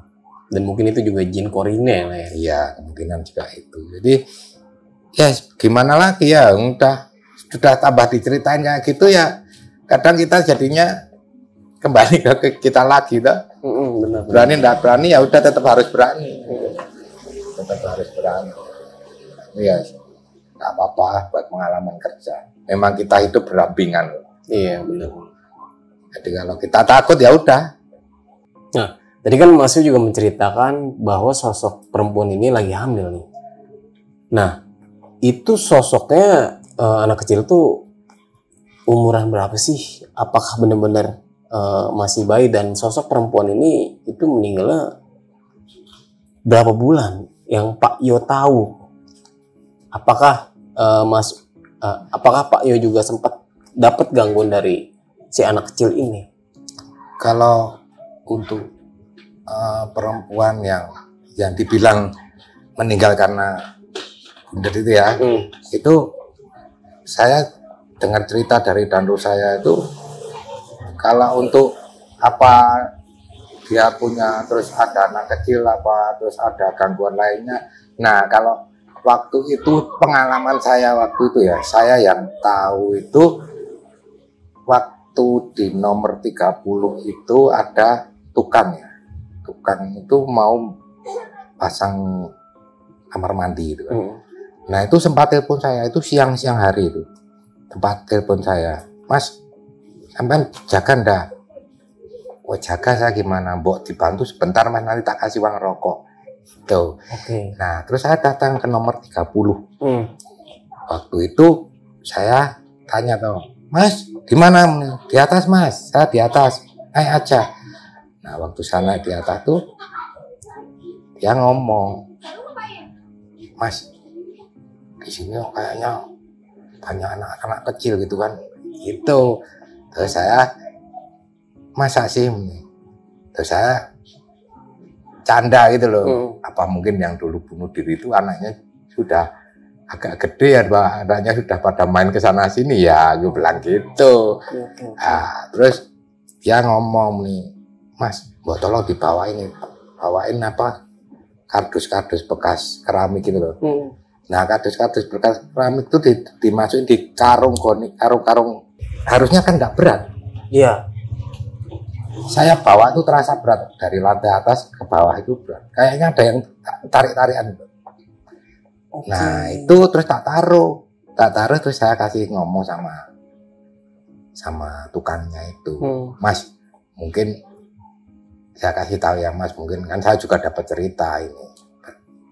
Dan mungkin itu juga jin korine lah ya. Iya, kemungkinan juga itu. Jadi ya gimana lagi ya, sudah tambah diceritain kayak gitu ya. Kadang kita jadinya kembali ke kita lagi tuh. Benar. Berani enggak berani ya udah tetap harus berani. Tetap harus berani. Iya, enggak apa-apa buat pengalaman kerja. Memang kita hidup berdampingan. Iya, benar. Jadi kalau kita takut ya udah. Nah, tadi kan Mas Yu juga menceritakan bahwa sosok perempuan ini lagi hamil nih. Nah, itu sosoknya anak kecil tuh umuran berapa sih? Apakah benar-benar masih bayi, dan sosok perempuan ini itu meninggalnya berapa bulan? Yang Pak Yo tahu? Apakah apakah Pak Yo juga sempat dapat gangguan dari si anak kecil ini? Kalau untuk perempuan yang dibilang meninggal karena bunder itu ya, itu saya dengar cerita dari dandu saya itu, kalau untuk apa dia punya terus ada anak kecil apa terus ada gangguan lainnya. Nah, kalau waktu itu pengalaman saya waktu itu ya, saya yang tahu itu waktu di nomor 30 itu ada tukang ya. Tukang itu mau pasang kamar mandi itu kan. Nah, itu sempat telepon saya itu siang-siang hari itu. Tempat telepon saya, Mas, sampean jaga ndak? Oh, jaga saya gimana? Mbok dibantu sebentar Mas, nanti tak kasih uang rokok. Tuh. Oke. Nah, terus saya datang ke nomor 30. Waktu itu saya tanya tuh, Mas, di mana? Di atas Mas, saya di atas. Naik aja. Nah, waktu sana di atas tuh dia ngomong, Mas, di sini kayaknya banyak anak-anak kecil gitu kan. Itu. Terus saya, masa sih? Terus saya canda gitu loh. Apa mungkin yang dulu bunuh diri itu anaknya sudah agak gede ya, anaknya sudah pada main ke sana sini ya, gue bilang gitu. Nah, terus dia ngomong nih, Mas, buat tolong dibawain apa kardus-kardus bekas keramik gitu loh. Nah, kardus-kardus bekas keramik itu dimasukin di karung harusnya kan nggak berat. Iya. Saya bawa itu terasa berat, dari lantai atas ke bawah itu berat. Kayaknya ada yang tarik-tarikan. Nah, itu terus tak taruh terus saya kasih ngomong sama tukangnya itu, Mas, mungkin saya kasih tahu ya Mas, mungkin kan saya juga dapat cerita ini.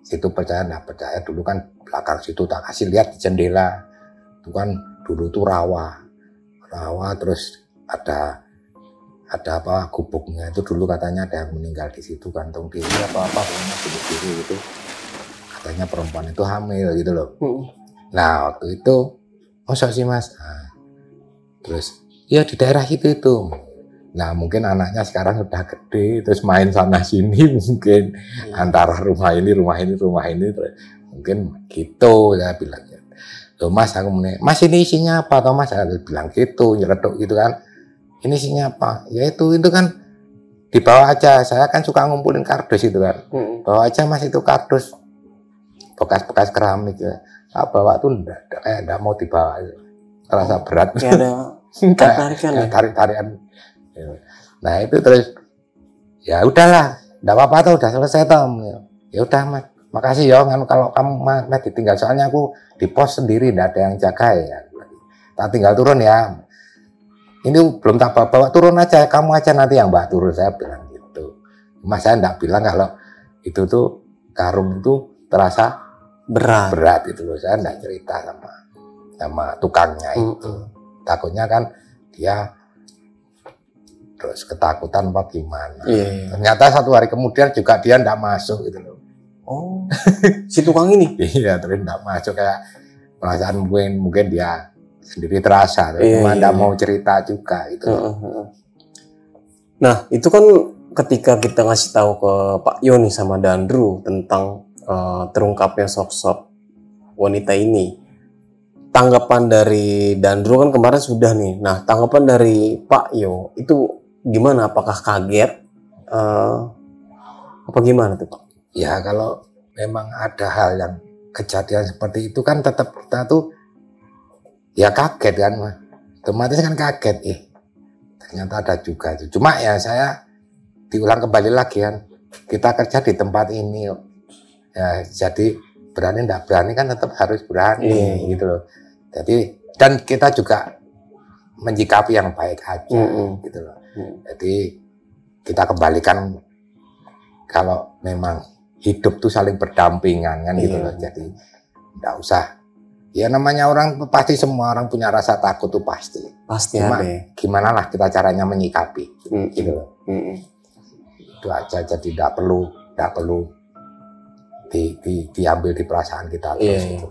Situ percaya nggak percaya, dulu kan belakang situ tak kasih lihat di jendela. Itu kan dulu tuh rawa terus ada apa gubuknya itu dulu katanya ada yang meninggal di situ, gantung diri apa pokoknya bunuh diri gitu. Katanya perempuan itu hamil gitu loh. Nah, waktu itu masa sih Mas? Nah, terus ya di daerah itu. Nah, mungkin anaknya sekarang udah gede, terus main sana sini mungkin antara rumah ini, mungkin gitu saya bilang. Loh Mas, Mas ini isinya apa toh Mas? Saya bilang gitu, nyeretuk gitu kan. ini isinya apa? Ya itu kan dibawa aja. Saya kan suka ngumpulin kardus itu kan. Bawa aja Mas itu kardus bekas-bekas keramik ya. Saya bawa tuh enggak mau dibawa. Terasa berat. Kayak ada tarikan ya? Tarik-tarikan. Nah itu terus ya udahlah, enggak apa-apa tuh, udah selesai toh. Ya udah Mas, makasih ya kalau kamu Mas ditinggal, soalnya aku di pos sendiri, enggak ada yang jaga ya. Tak tinggal turun ya. Ini belum tak bawa turun aja, kamu aja nanti yang bawa turun, saya bilang gitu. Mas saya enggak bilang kalau itu tuh karung itu terasa berat itu loh. Saya enggak cerita sama tukangnya itu. Takutnya kan dia terus ketakutan apa gimana. Ternyata 1 hari kemudian juga dia enggak masuk gitu loh. Oh, si tukang ini? Iya, terus enggak masuk, kayak perasaan mungkin dia sendiri terasa, cuma enggak mau cerita juga itu. Nah, itu kan ketika kita ngasih tahu ke Pak Yoni sama Dandru tentang terungkapnya sosok wanita ini, tanggapan dari Dandru kan kemarin sudah nih. Nah, tanggapan dari Pak Yo itu gimana? Apakah kaget? Apa gimana tuh Pak? Ya kalau memang ada hal yang kejadian seperti itu kan tetap kita tuh ya kaget kan, otomatis kan kaget. Ternyata ada juga itu. Cuma ya saya diulang kembali lagi kan, kita kerja di tempat ini ya, jadi berani enggak berani kan tetap harus berani gitu loh. Jadi dan kita juga menyikapi yang baik aja gitu loh. Jadi kita kembalikan kalau memang hidup tuh saling berdampingan kan gitu loh. Jadi enggak usah, ya namanya orang pasti, semua orang punya rasa takut tuh pasti. Cuma ada. Gimana lah kita caranya menyikapi gitu loh. Itu aja, jadi enggak perlu diambil di perasaan kita terus gitu.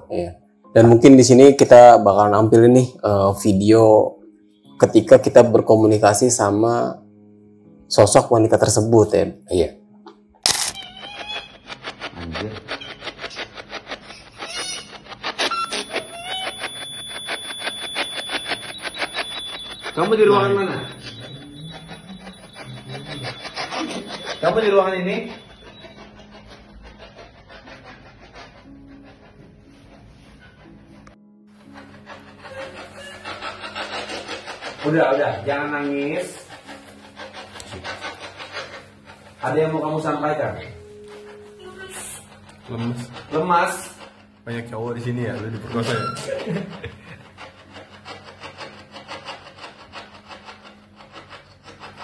Dan mungkin di sini kita bakalan ambil ini video ketika kita berkomunikasi sama sosok wanita tersebut ya. Iya. Kamu di ruangan mana? Kamu di ruangan ini? Udah, jangan nangis. Ada yang mau kamu sampaikan? Lemas? Banyak cowok di sini ya, lu diperkosa ya?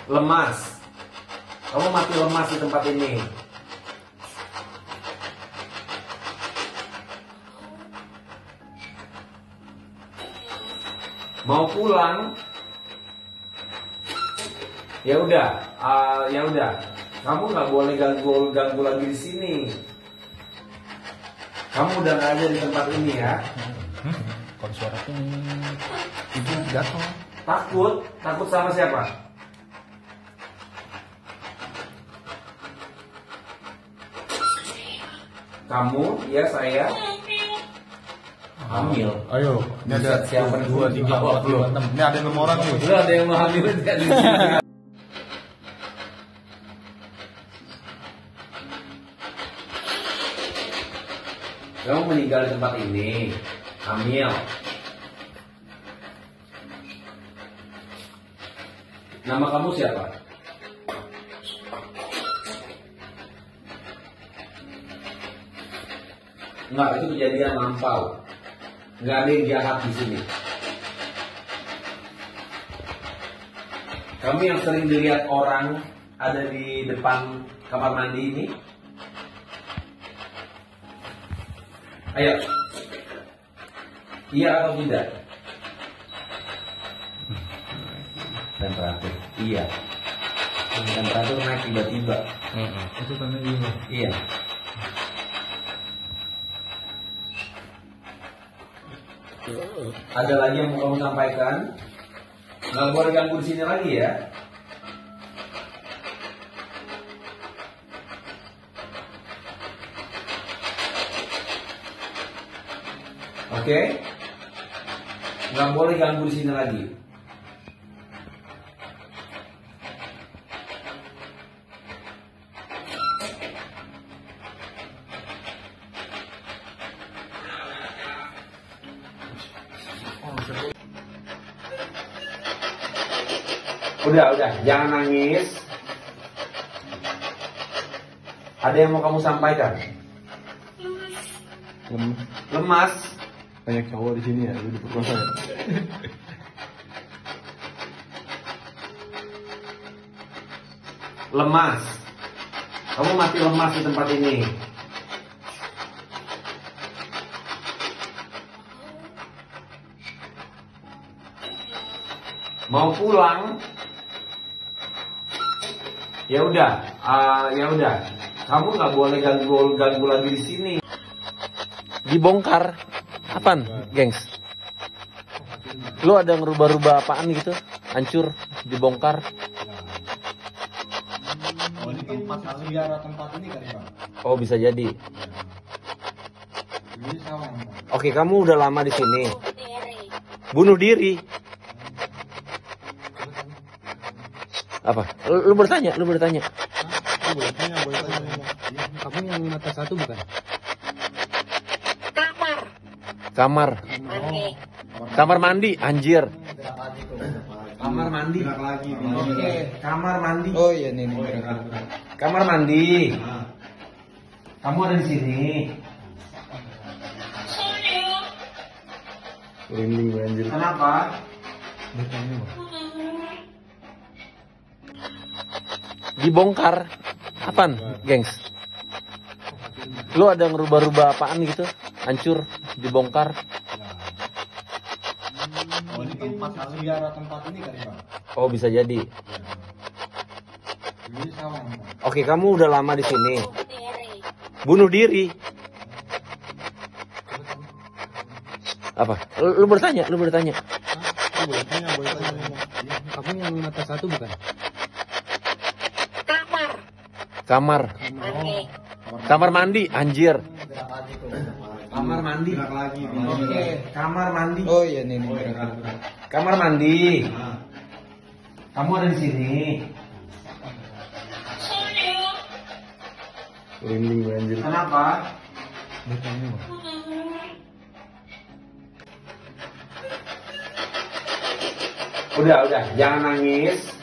Lemas. Kamu mati lemas di tempat ini. Mau pulang? Ya udah. Kamu nggak boleh ganggu lagi di sini. Kamu udah nggak ada di tempat ini ya. Kalau suaraku itu jatuh. Takut sama siapa? Kamu, ya saya. Hamil. Ayo, ini ada siapa 2, 3, 4, 5, 6. Ini ada 6 orang nih. Udah ada yang mau hamil. Kamu meninggal di tempat ini, hamil. Nama kamu siapa? Enggak, itu kejadian lampau. Enggak ada yang jahat di sini. Kamu yang sering dilihat orang ada di depan kamar mandi ini? Ayo. Iya atau tidak? Temperatur. Iya. Temperatur naik tiba-tiba. Itu tanda gini. Iya. Ada lagi yang mau kamu sampaikan? Nggak boleh ganggu di sini lagi ya. Oke? Nggak boleh ganggu di sini lagi. Udah, jangan nangis. Ada yang mau kamu sampaikan? Lemas. Banyak cowok di sini ya, lu diperkosa ya. Lemas. Kamu mati lemas di tempat ini. Mau pulang? Ya udah. Kamu nggak boleh ganggu lagi di sini. Dibongkar. Apaan, gengs? Lu ada ngerubah-rubah apaan gitu? Hancur, dibongkar. Oh, ini tempat sejarah tempat ini kali Bang. Oh, bisa jadi. Ini sawah. Oke, kamu udah lama di sini. Bunuh diri. Apa? Lu bertanya. Boleh tanya. Kamu yang mata satu bukan? Kamar. Kamar mandi, anjir. Kamar mandi. Oke, kamar mandi. Oh iya nih. Kamar mandi. Kamu ada di sini. Merinding gue anjir. Kenapa? Dibongkar. Apaan, gengs? Lu ada ngerubah-rubah apaan gitu? Hancur, dibongkar. Oh, ini tempat sejarah tempat ini kali Bang. Oh, bisa jadi. Ini sawah. Oke, kamu udah lama di sini. Bunuh diri. Apa? Lu bertanya. Boleh tanya. Kamu yang mata satu bukan? Kamar. Kamar mandi, anjir. Kamar mandi. Oke, kamar mandi. Oh iya nih. Kamar mandi. Kamu ada di sini. Merinding gue anjir. Kenapa? Udah, jangan nangis.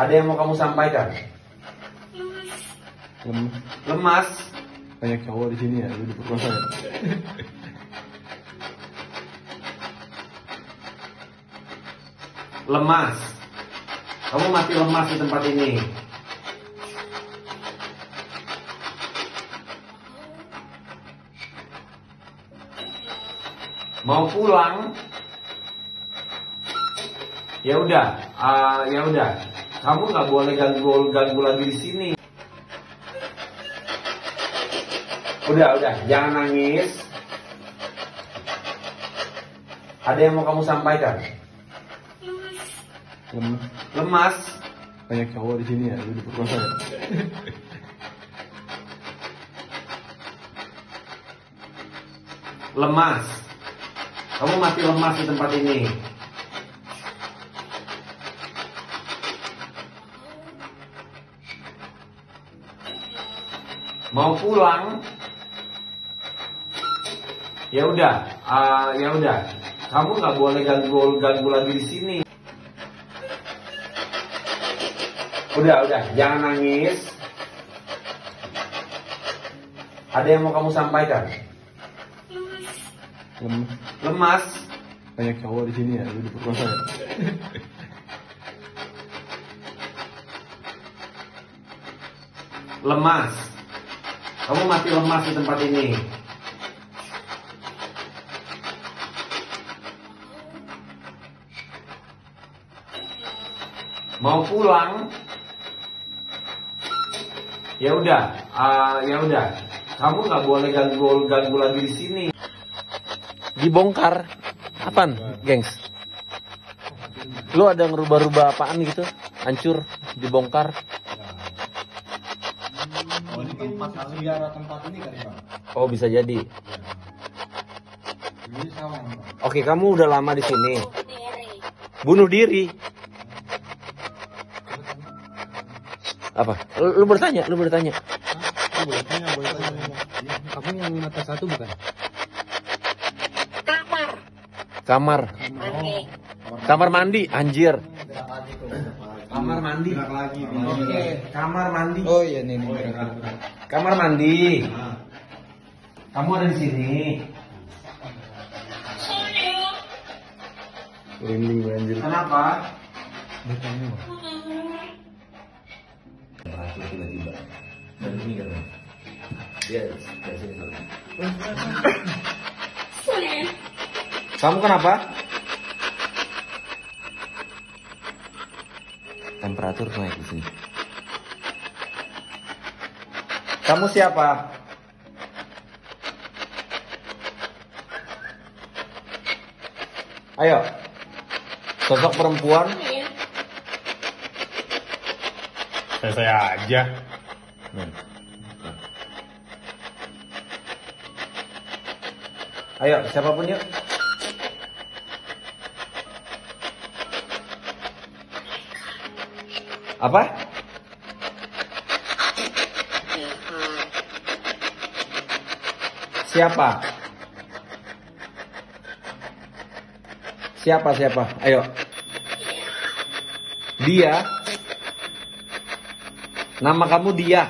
Ada yang mau kamu sampaikan? Lemas. Banyak cowok di sini ya, lu diperkosa ya. Lemas. Kamu mati lemas di tempat ini. Mau pulang? Ya udah. Kamu nggak boleh ganggu lagi di sini. Udah, jangan nangis. Ada yang mau kamu sampaikan? Lemas. Banyak cowok di sini ya, lu diperkosa ya. Lemas. Kamu mati lemas di tempat ini. Mau pulang? Ya udah. Kamu nggak boleh ganggu lagi di sini. Udah, jangan nangis. Ada yang mau kamu sampaikan? Lemas. Banyak cowok di sini ya, lu diperkosa ya. Lemas. Kamu mati lemas di tempat ini. Mau pulang? Ya udah. Kamu nggak boleh ganggu lagi di sini. Dibongkar. Apaan, gengs? Lu ada ngerubah-rubah apaan gitu? Hancur, dibongkar. Oh, ini tempat sejarah tempat ini kali Bang. Oh, bisa jadi. Ini sawah. Oke, kamu udah lama di sini. Bunuh diri. Apa? Lu bertanya. Boleh tanya. Kamu yang mata satu bukan? Kamar. Kamar mandi, anjir. Kamar mandi. Oke, kamar mandi. Oh iya nih. Kamar mandi. Kamu ada di sini. Merinding anjir. Kenapa? Kamu kenapa? Temperatur naik di sini. Kamu siapa? Ayo. Sosok perempuan. Saya aja. Ayo, siapapun yuk. Apa? Siapa? Siapa? Ayo. Dia. Nama kamu dia.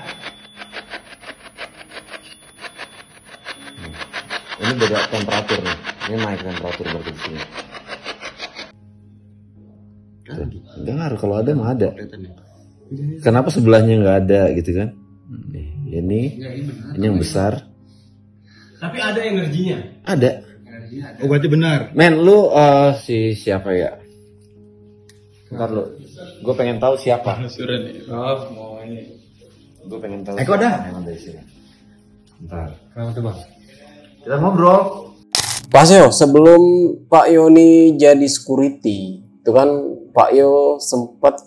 Ini beda temperatur nih. Ini naik temperatur berarti di sini. Dengar kalau ada mah ada. Kenapa sebelahnya nggak ada gitu kan? Nih, ini yang besar. Tapi ada energinya. Ada. Oh berarti benar. Men, lu si siapa ya? Bentar lu. Gue pengen tahu siapa. Sudah nih. Oh mau ini. Gue pengen tahu. Eko dah. Yang ada di sini. Bentar. Kenapa tuh bang? Kita ngobrol. Pas yo, sebelum Pak Yoni jadi security, itu kan Pak Yo sempat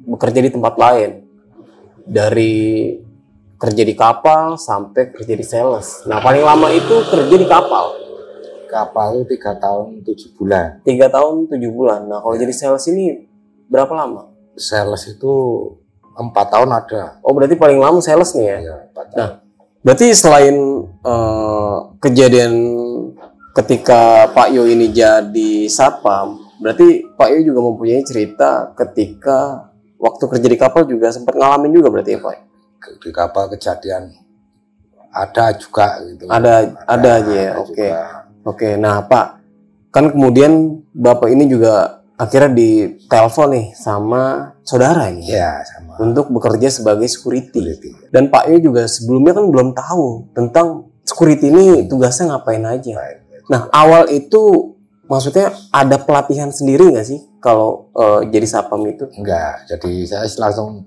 bekerja di tempat lain. Dari kerja di kapal sampai kerja di sales. Nah, paling lama itu kerja di kapal. Kapal itu 3 tahun 7 bulan. 3 tahun 7 bulan. Nah, kalau jadi sales ini berapa lama? Sales itu 4 tahun ada. Oh, berarti paling lama sales nih ya? Ya, 4 tahun. Nah, berarti selain kejadian ketika Pak Yo ini jadi satpam, berarti Pak Yo juga mempunyai cerita ketika waktu kerja di kapal juga sempat ngalamin juga berarti ya Pak? Di kapal kejadian ada juga gitu. Ada aja ya. Ada Oke. juga. Oke. Nah, Pak, kan kemudian Bapak ini juga akhirnya ditelepon nih sama saudara ini Ya, sama. untuk bekerja sebagai security. Security. Dan Pak Yo juga sebelumnya kan belum tahu tentang security ini tugasnya ngapain aja. Nah, awal itu maksudnya ada pelatihan sendiri nggak sih kalau jadi satpam itu? Enggak, jadi saya langsung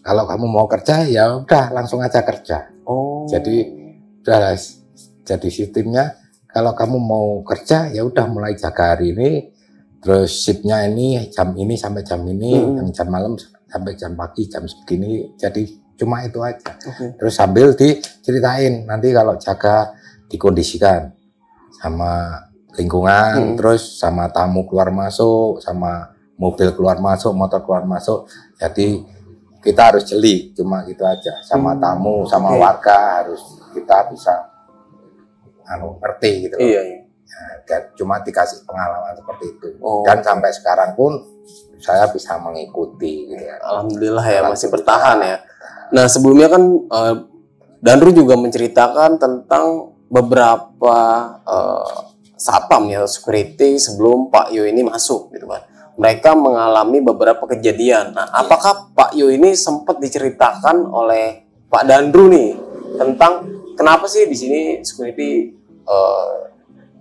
kalau kamu mau kerja ya udah langsung aja kerja. Oh. Jadi udah jadi sistemnya kalau kamu mau kerja ya udah mulai jaga hari ini, terus shiftnya ini jam ini sampai jam ini, yang jam malam sampai jam pagi jam segini. Jadi cuma itu aja. Terus sambil diceritain nanti kalau jaga dikondisikan sama lingkungan, terus sama tamu keluar masuk, sama mobil keluar masuk, motor keluar masuk. Jadi kita harus jeli, cuma gitu aja. Sama tamu, sama warga harus kita bisa ngerti gitu. Iya. Ya, cuma dikasih pengalaman seperti itu. Oh. Dan sampai sekarang pun saya bisa mengikuti gitu ya. Alhamdulillah ya masih bertahan ya. Nah sebelumnya kan Danru juga menceritakan tentang beberapa satpam ya security sebelum Pak Yo ini masuk gitu kan. Mereka mengalami beberapa kejadian. Nah, apakah Pak Yo ini sempat diceritakan oleh Pak Danru nih tentang kenapa sih di sini security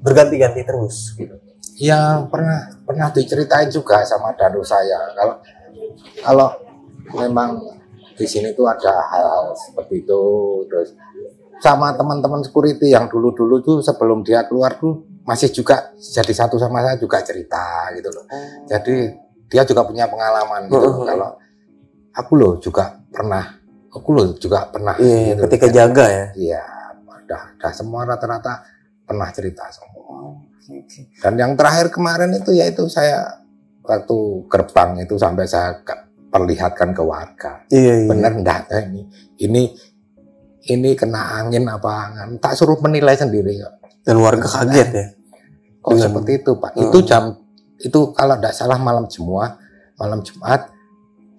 berganti-ganti terus gitu? Ya pernah diceritain juga sama Danru saya. Kalau memang di sini tuh ada hal-hal seperti itu, terus sama teman-teman security yang dulu-dulu tuh sebelum dia keluar tuh masih juga jadi satu sama saya juga cerita gitu loh. Jadi dia juga punya pengalaman gitu loh. Kalau aku loh juga pernah Iya, gitu. ketika jaga ya. Iya, udah semua rata-rata pernah cerita semua. Dan yang terakhir kemarin itu yaitu saya waktu gerbang itu sampai saya perlihatkan ke warga. Iya. Bener enggak ini kena angin apa enggak? Tak suruh menilai sendiri kok. Dan warga kaget ya. Kok seperti itu Pak? Itu jam itu kalau tidak salah malam Jumat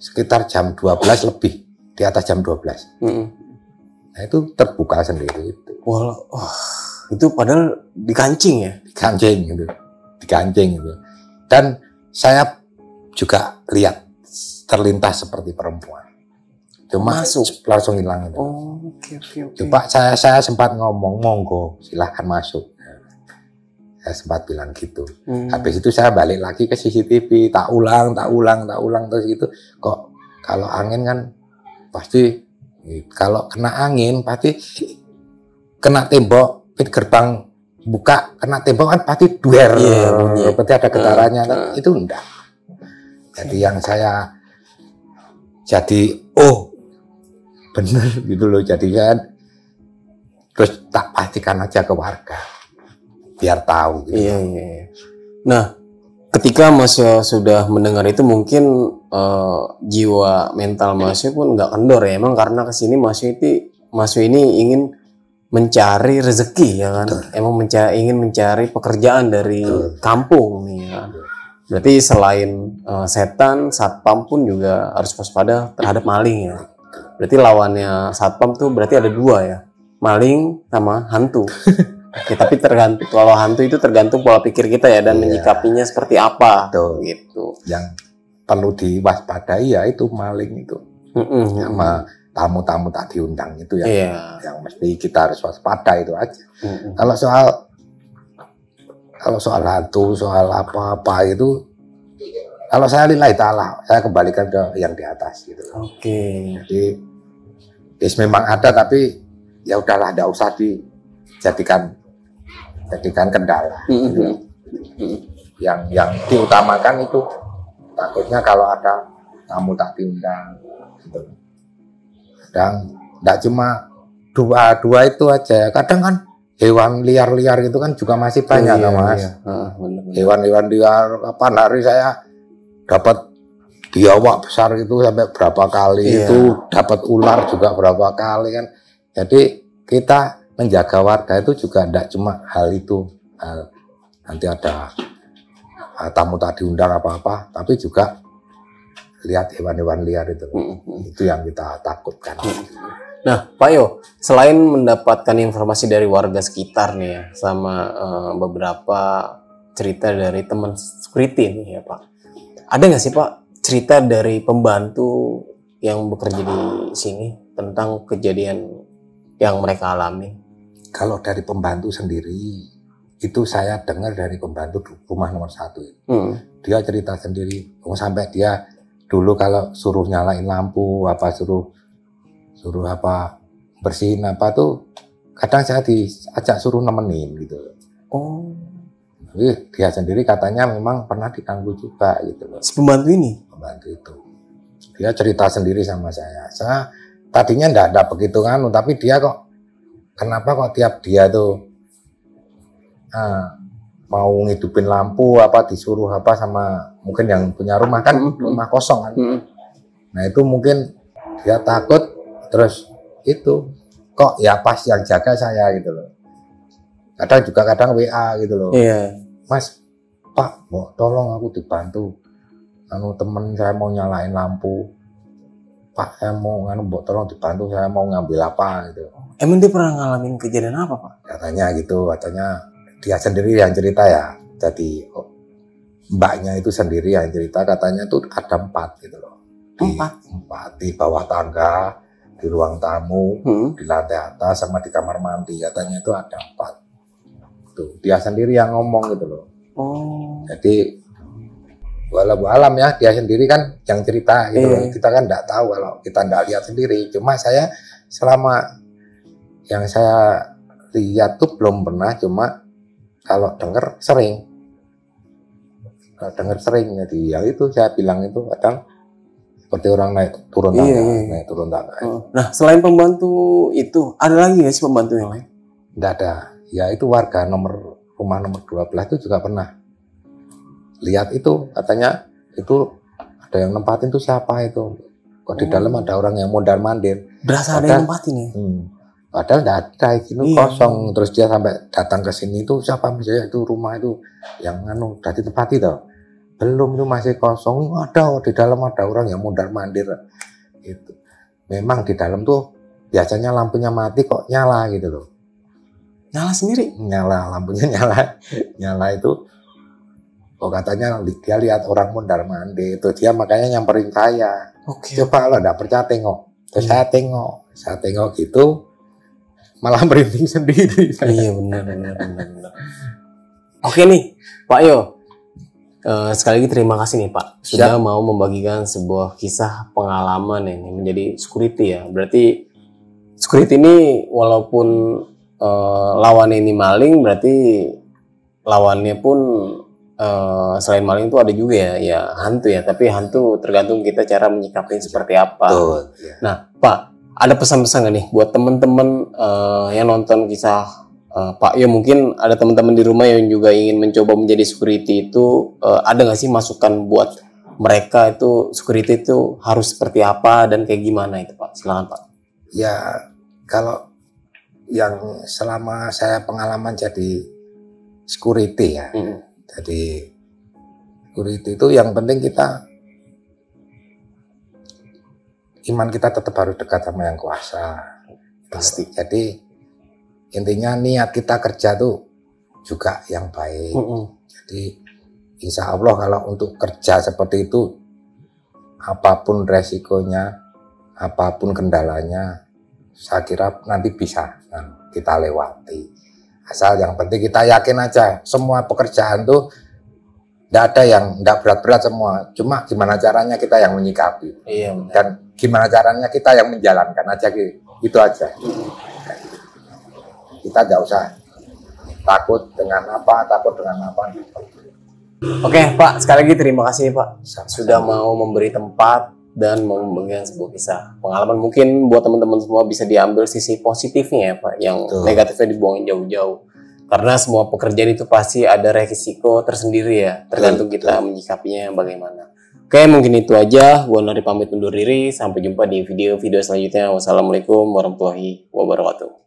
sekitar jam 12 lebih, di atas jam 12. Nah itu terbuka sendiri itu. Wah, itu padahal dikancing ya? Dikancing gitu. Dan saya juga lihat terlintas seperti perempuan. Cuma langsung hilang itu. Oke. Coba saya sempat ngomong, monggo silahkan masuk. Saya sempat bilang gitu. Habis itu saya balik lagi ke CCTV, tak ulang terus gitu. Kok kalau angin kan pasti, kalau kena angin pasti kena tembok, pintu gerbang buka, kena tembok kan pasti duer. Berarti ada getarannya. Itu enggak. Jadi yang saya bener gitu loh. Jadi kan terus tak pastikan aja ke warga biar tahu gitu. Iya. Nah, ketika Mas Yo sudah mendengar itu mungkin jiwa mental Mas Yo pun nggak kendor ya, emang karena kesini Mas Yo ini ingin mencari rezeki ya kan, emang ingin mencari pekerjaan dari kampung nih ya. Berarti selain setan, satpam pun juga harus waspada terhadap maling ya. Berarti lawannya satpam tuh berarti ada dua ya, maling sama hantu. Oke, tapi tergantung, kalau hantu itu tergantung pola pikir kita ya dan menyikapinya seperti apa. Gitu. Yang perlu diwaspadai ya itu maling itu, sama tamu-tamu tak diundang itu yang mesti kita harus waspada itu aja. Kalau soal hantu, soal apa-apa itu, kalau saya lillahi ta'ala, saya kembalikan ke yang di atas gitu. Oke. Jadi memang ada, tapi ya udahlah, tidak usah dijadikan kendala. Yang diutamakan itu takutnya kalau ada tamu tak diundang gitu. Dan tidak cuma dua itu aja, kadang kan hewan liar gitu kan juga masih banyak kan Mas. Hewan-hewan liar, kapan hari saya dapat biawak besar itu sampai berapa kali, itu dapat ular juga berapa kali kan. Jadi kita menjaga warga itu juga tidak cuma hal itu, nanti ada tamu tak diundang apa-apa, tapi juga lihat hewan-hewan liar itu. Itu yang kita takutkan. Nah, Pak Yo, selain mendapatkan informasi dari warga sekitar nih ya, sama beberapa cerita dari teman security nih ya Pak, ada nggak sih Pak cerita dari pembantu yang bekerja di sini tentang kejadian yang mereka alami? Kalau dari pembantu sendiri, itu saya dengar dari pembantu rumah nomor 1 itu. Dia cerita sendiri, sampai dia dulu kalau suruh nyalain lampu, apa suruh apa bersihin apa tuh, kadang saya diajak suruh nemenin gitu. Tapi dia sendiri katanya memang pernah diganggu juga gitu loh. Si pembantu ini? Pembantu itu. Dia cerita sendiri sama saya. Saya tadinya enggak ada begitu kan, tapi dia kok kenapa kok tiap dia tuh mau ngidupin lampu apa disuruh apa sama mungkin yang punya rumah kan, rumah kosong kan. Nah itu mungkin dia takut, terus itu kok ya pas yang jaga saya gitu loh. Kadang WA gitu loh. Mas, Pak, tolong aku dibantu. Temen saya mau nyalain lampu. Pak, saya mau tolong dibantu, saya mau ngambil apa gitu. Emang dia pernah ngalamin kejadian apa Pak? Katanya gitu, katanya dia sendiri yang cerita ya. Jadi mbaknya itu sendiri yang cerita, katanya tuh ada 4 gitu loh. 4 di bawah tangga, di ruang tamu, di lantai atas sama di kamar mandi, katanya itu ada 4. Tuh, dia sendiri yang ngomong gitu loh. Jadi walau alam ya, dia sendiri kan yang cerita gitu loh. Kita kan enggak tahu kalau kita enggak lihat sendiri. Cuma saya selama yang saya lihat tuh belum pernah, cuma kalau dengar sering. Jadi yang itu saya bilang itu kadang seperti orang naik turun tangga. Nah, selain pembantu itu, ada lagi nggak sih pembantu yang lain? Enggak ada. Ya itu warga rumah nomor 12 itu juga pernah lihat itu, katanya itu ada yang nempatin tuh siapa itu. Kok di dalam ada orang yang mondar-mandir. Berasa ada yang nempatin ya? Padahal enggak ada, itu kosong. Terus dia sampai datang ke sini itu siapa misalnya itu rumah itu yang udah ditempati toh. belum, itu masih kosong. Ada di dalam ada orang yang mondar-mandir itu. Memang di dalam tuh biasanya lampunya mati kok nyala gitu loh. Nyala sendiri? Nyala, lampunya nyala itu. Oh katanya dia lihat orang mondar-mandir itu, dia makanya nyamperin saya. Oke. Coba kalau enggak percaya tengok. Terus saya tengok gitu, malah merinding sendiri. Iya benar. Oke nih, Pak Yo. Sekali lagi terima kasih nih Pak sudah mau membagikan sebuah kisah pengalaman ini menjadi security ya. Berarti security ini walaupun lawannya ini maling, berarti lawannya pun selain maling itu ada juga ya hantu ya. Tapi hantu tergantung kita cara menyikapi seperti apa. Betul, ya. Nah Pak, ada pesan-pesan nggak nih buat teman-teman yang nonton kisah Pak Yo? Mungkin ada teman-teman di rumah yang juga ingin mencoba menjadi security itu, ada nggak sih masukan buat mereka itu security itu harus seperti apa dan kayak gimana itu Pak? Silakan Pak. Ya kalau yang selama saya pengalaman jadi security ya, jadi security itu yang penting kita iman kita tetap harus dekat sama yang kuasa. Pasti. Jadi intinya niat kita kerja tuh juga yang baik. Jadi insya Allah kalau untuk kerja seperti itu, apapun resikonya, apapun kendalanya, saya kira nanti bisa kita lewati. Asal yang penting kita yakin aja, semua pekerjaan tuh tidak ada yang tidak berat-berat semua. Cuma gimana caranya kita yang menyikapi. Iya. Dan gimana caranya kita yang menjalankan aja gitu aja. Kita nggak usah takut dengan apa. Oke Pak, sekali lagi terima kasih Pak sudah mau memberi tempat dan mau membagikan sebuah kisah pengalaman. Mungkin buat teman-teman semua bisa diambil sisi positifnya ya Pak, yang negatifnya dibuangin jauh-jauh. Karena semua pekerjaan itu pasti ada resiko tersendiri ya, tergantung kita menyikapinya bagaimana. Oke, mungkin itu aja. Gua Nari pamit undur diri. Sampai jumpa di video-video selanjutnya. Wassalamualaikum warahmatullahi wabarakatuh.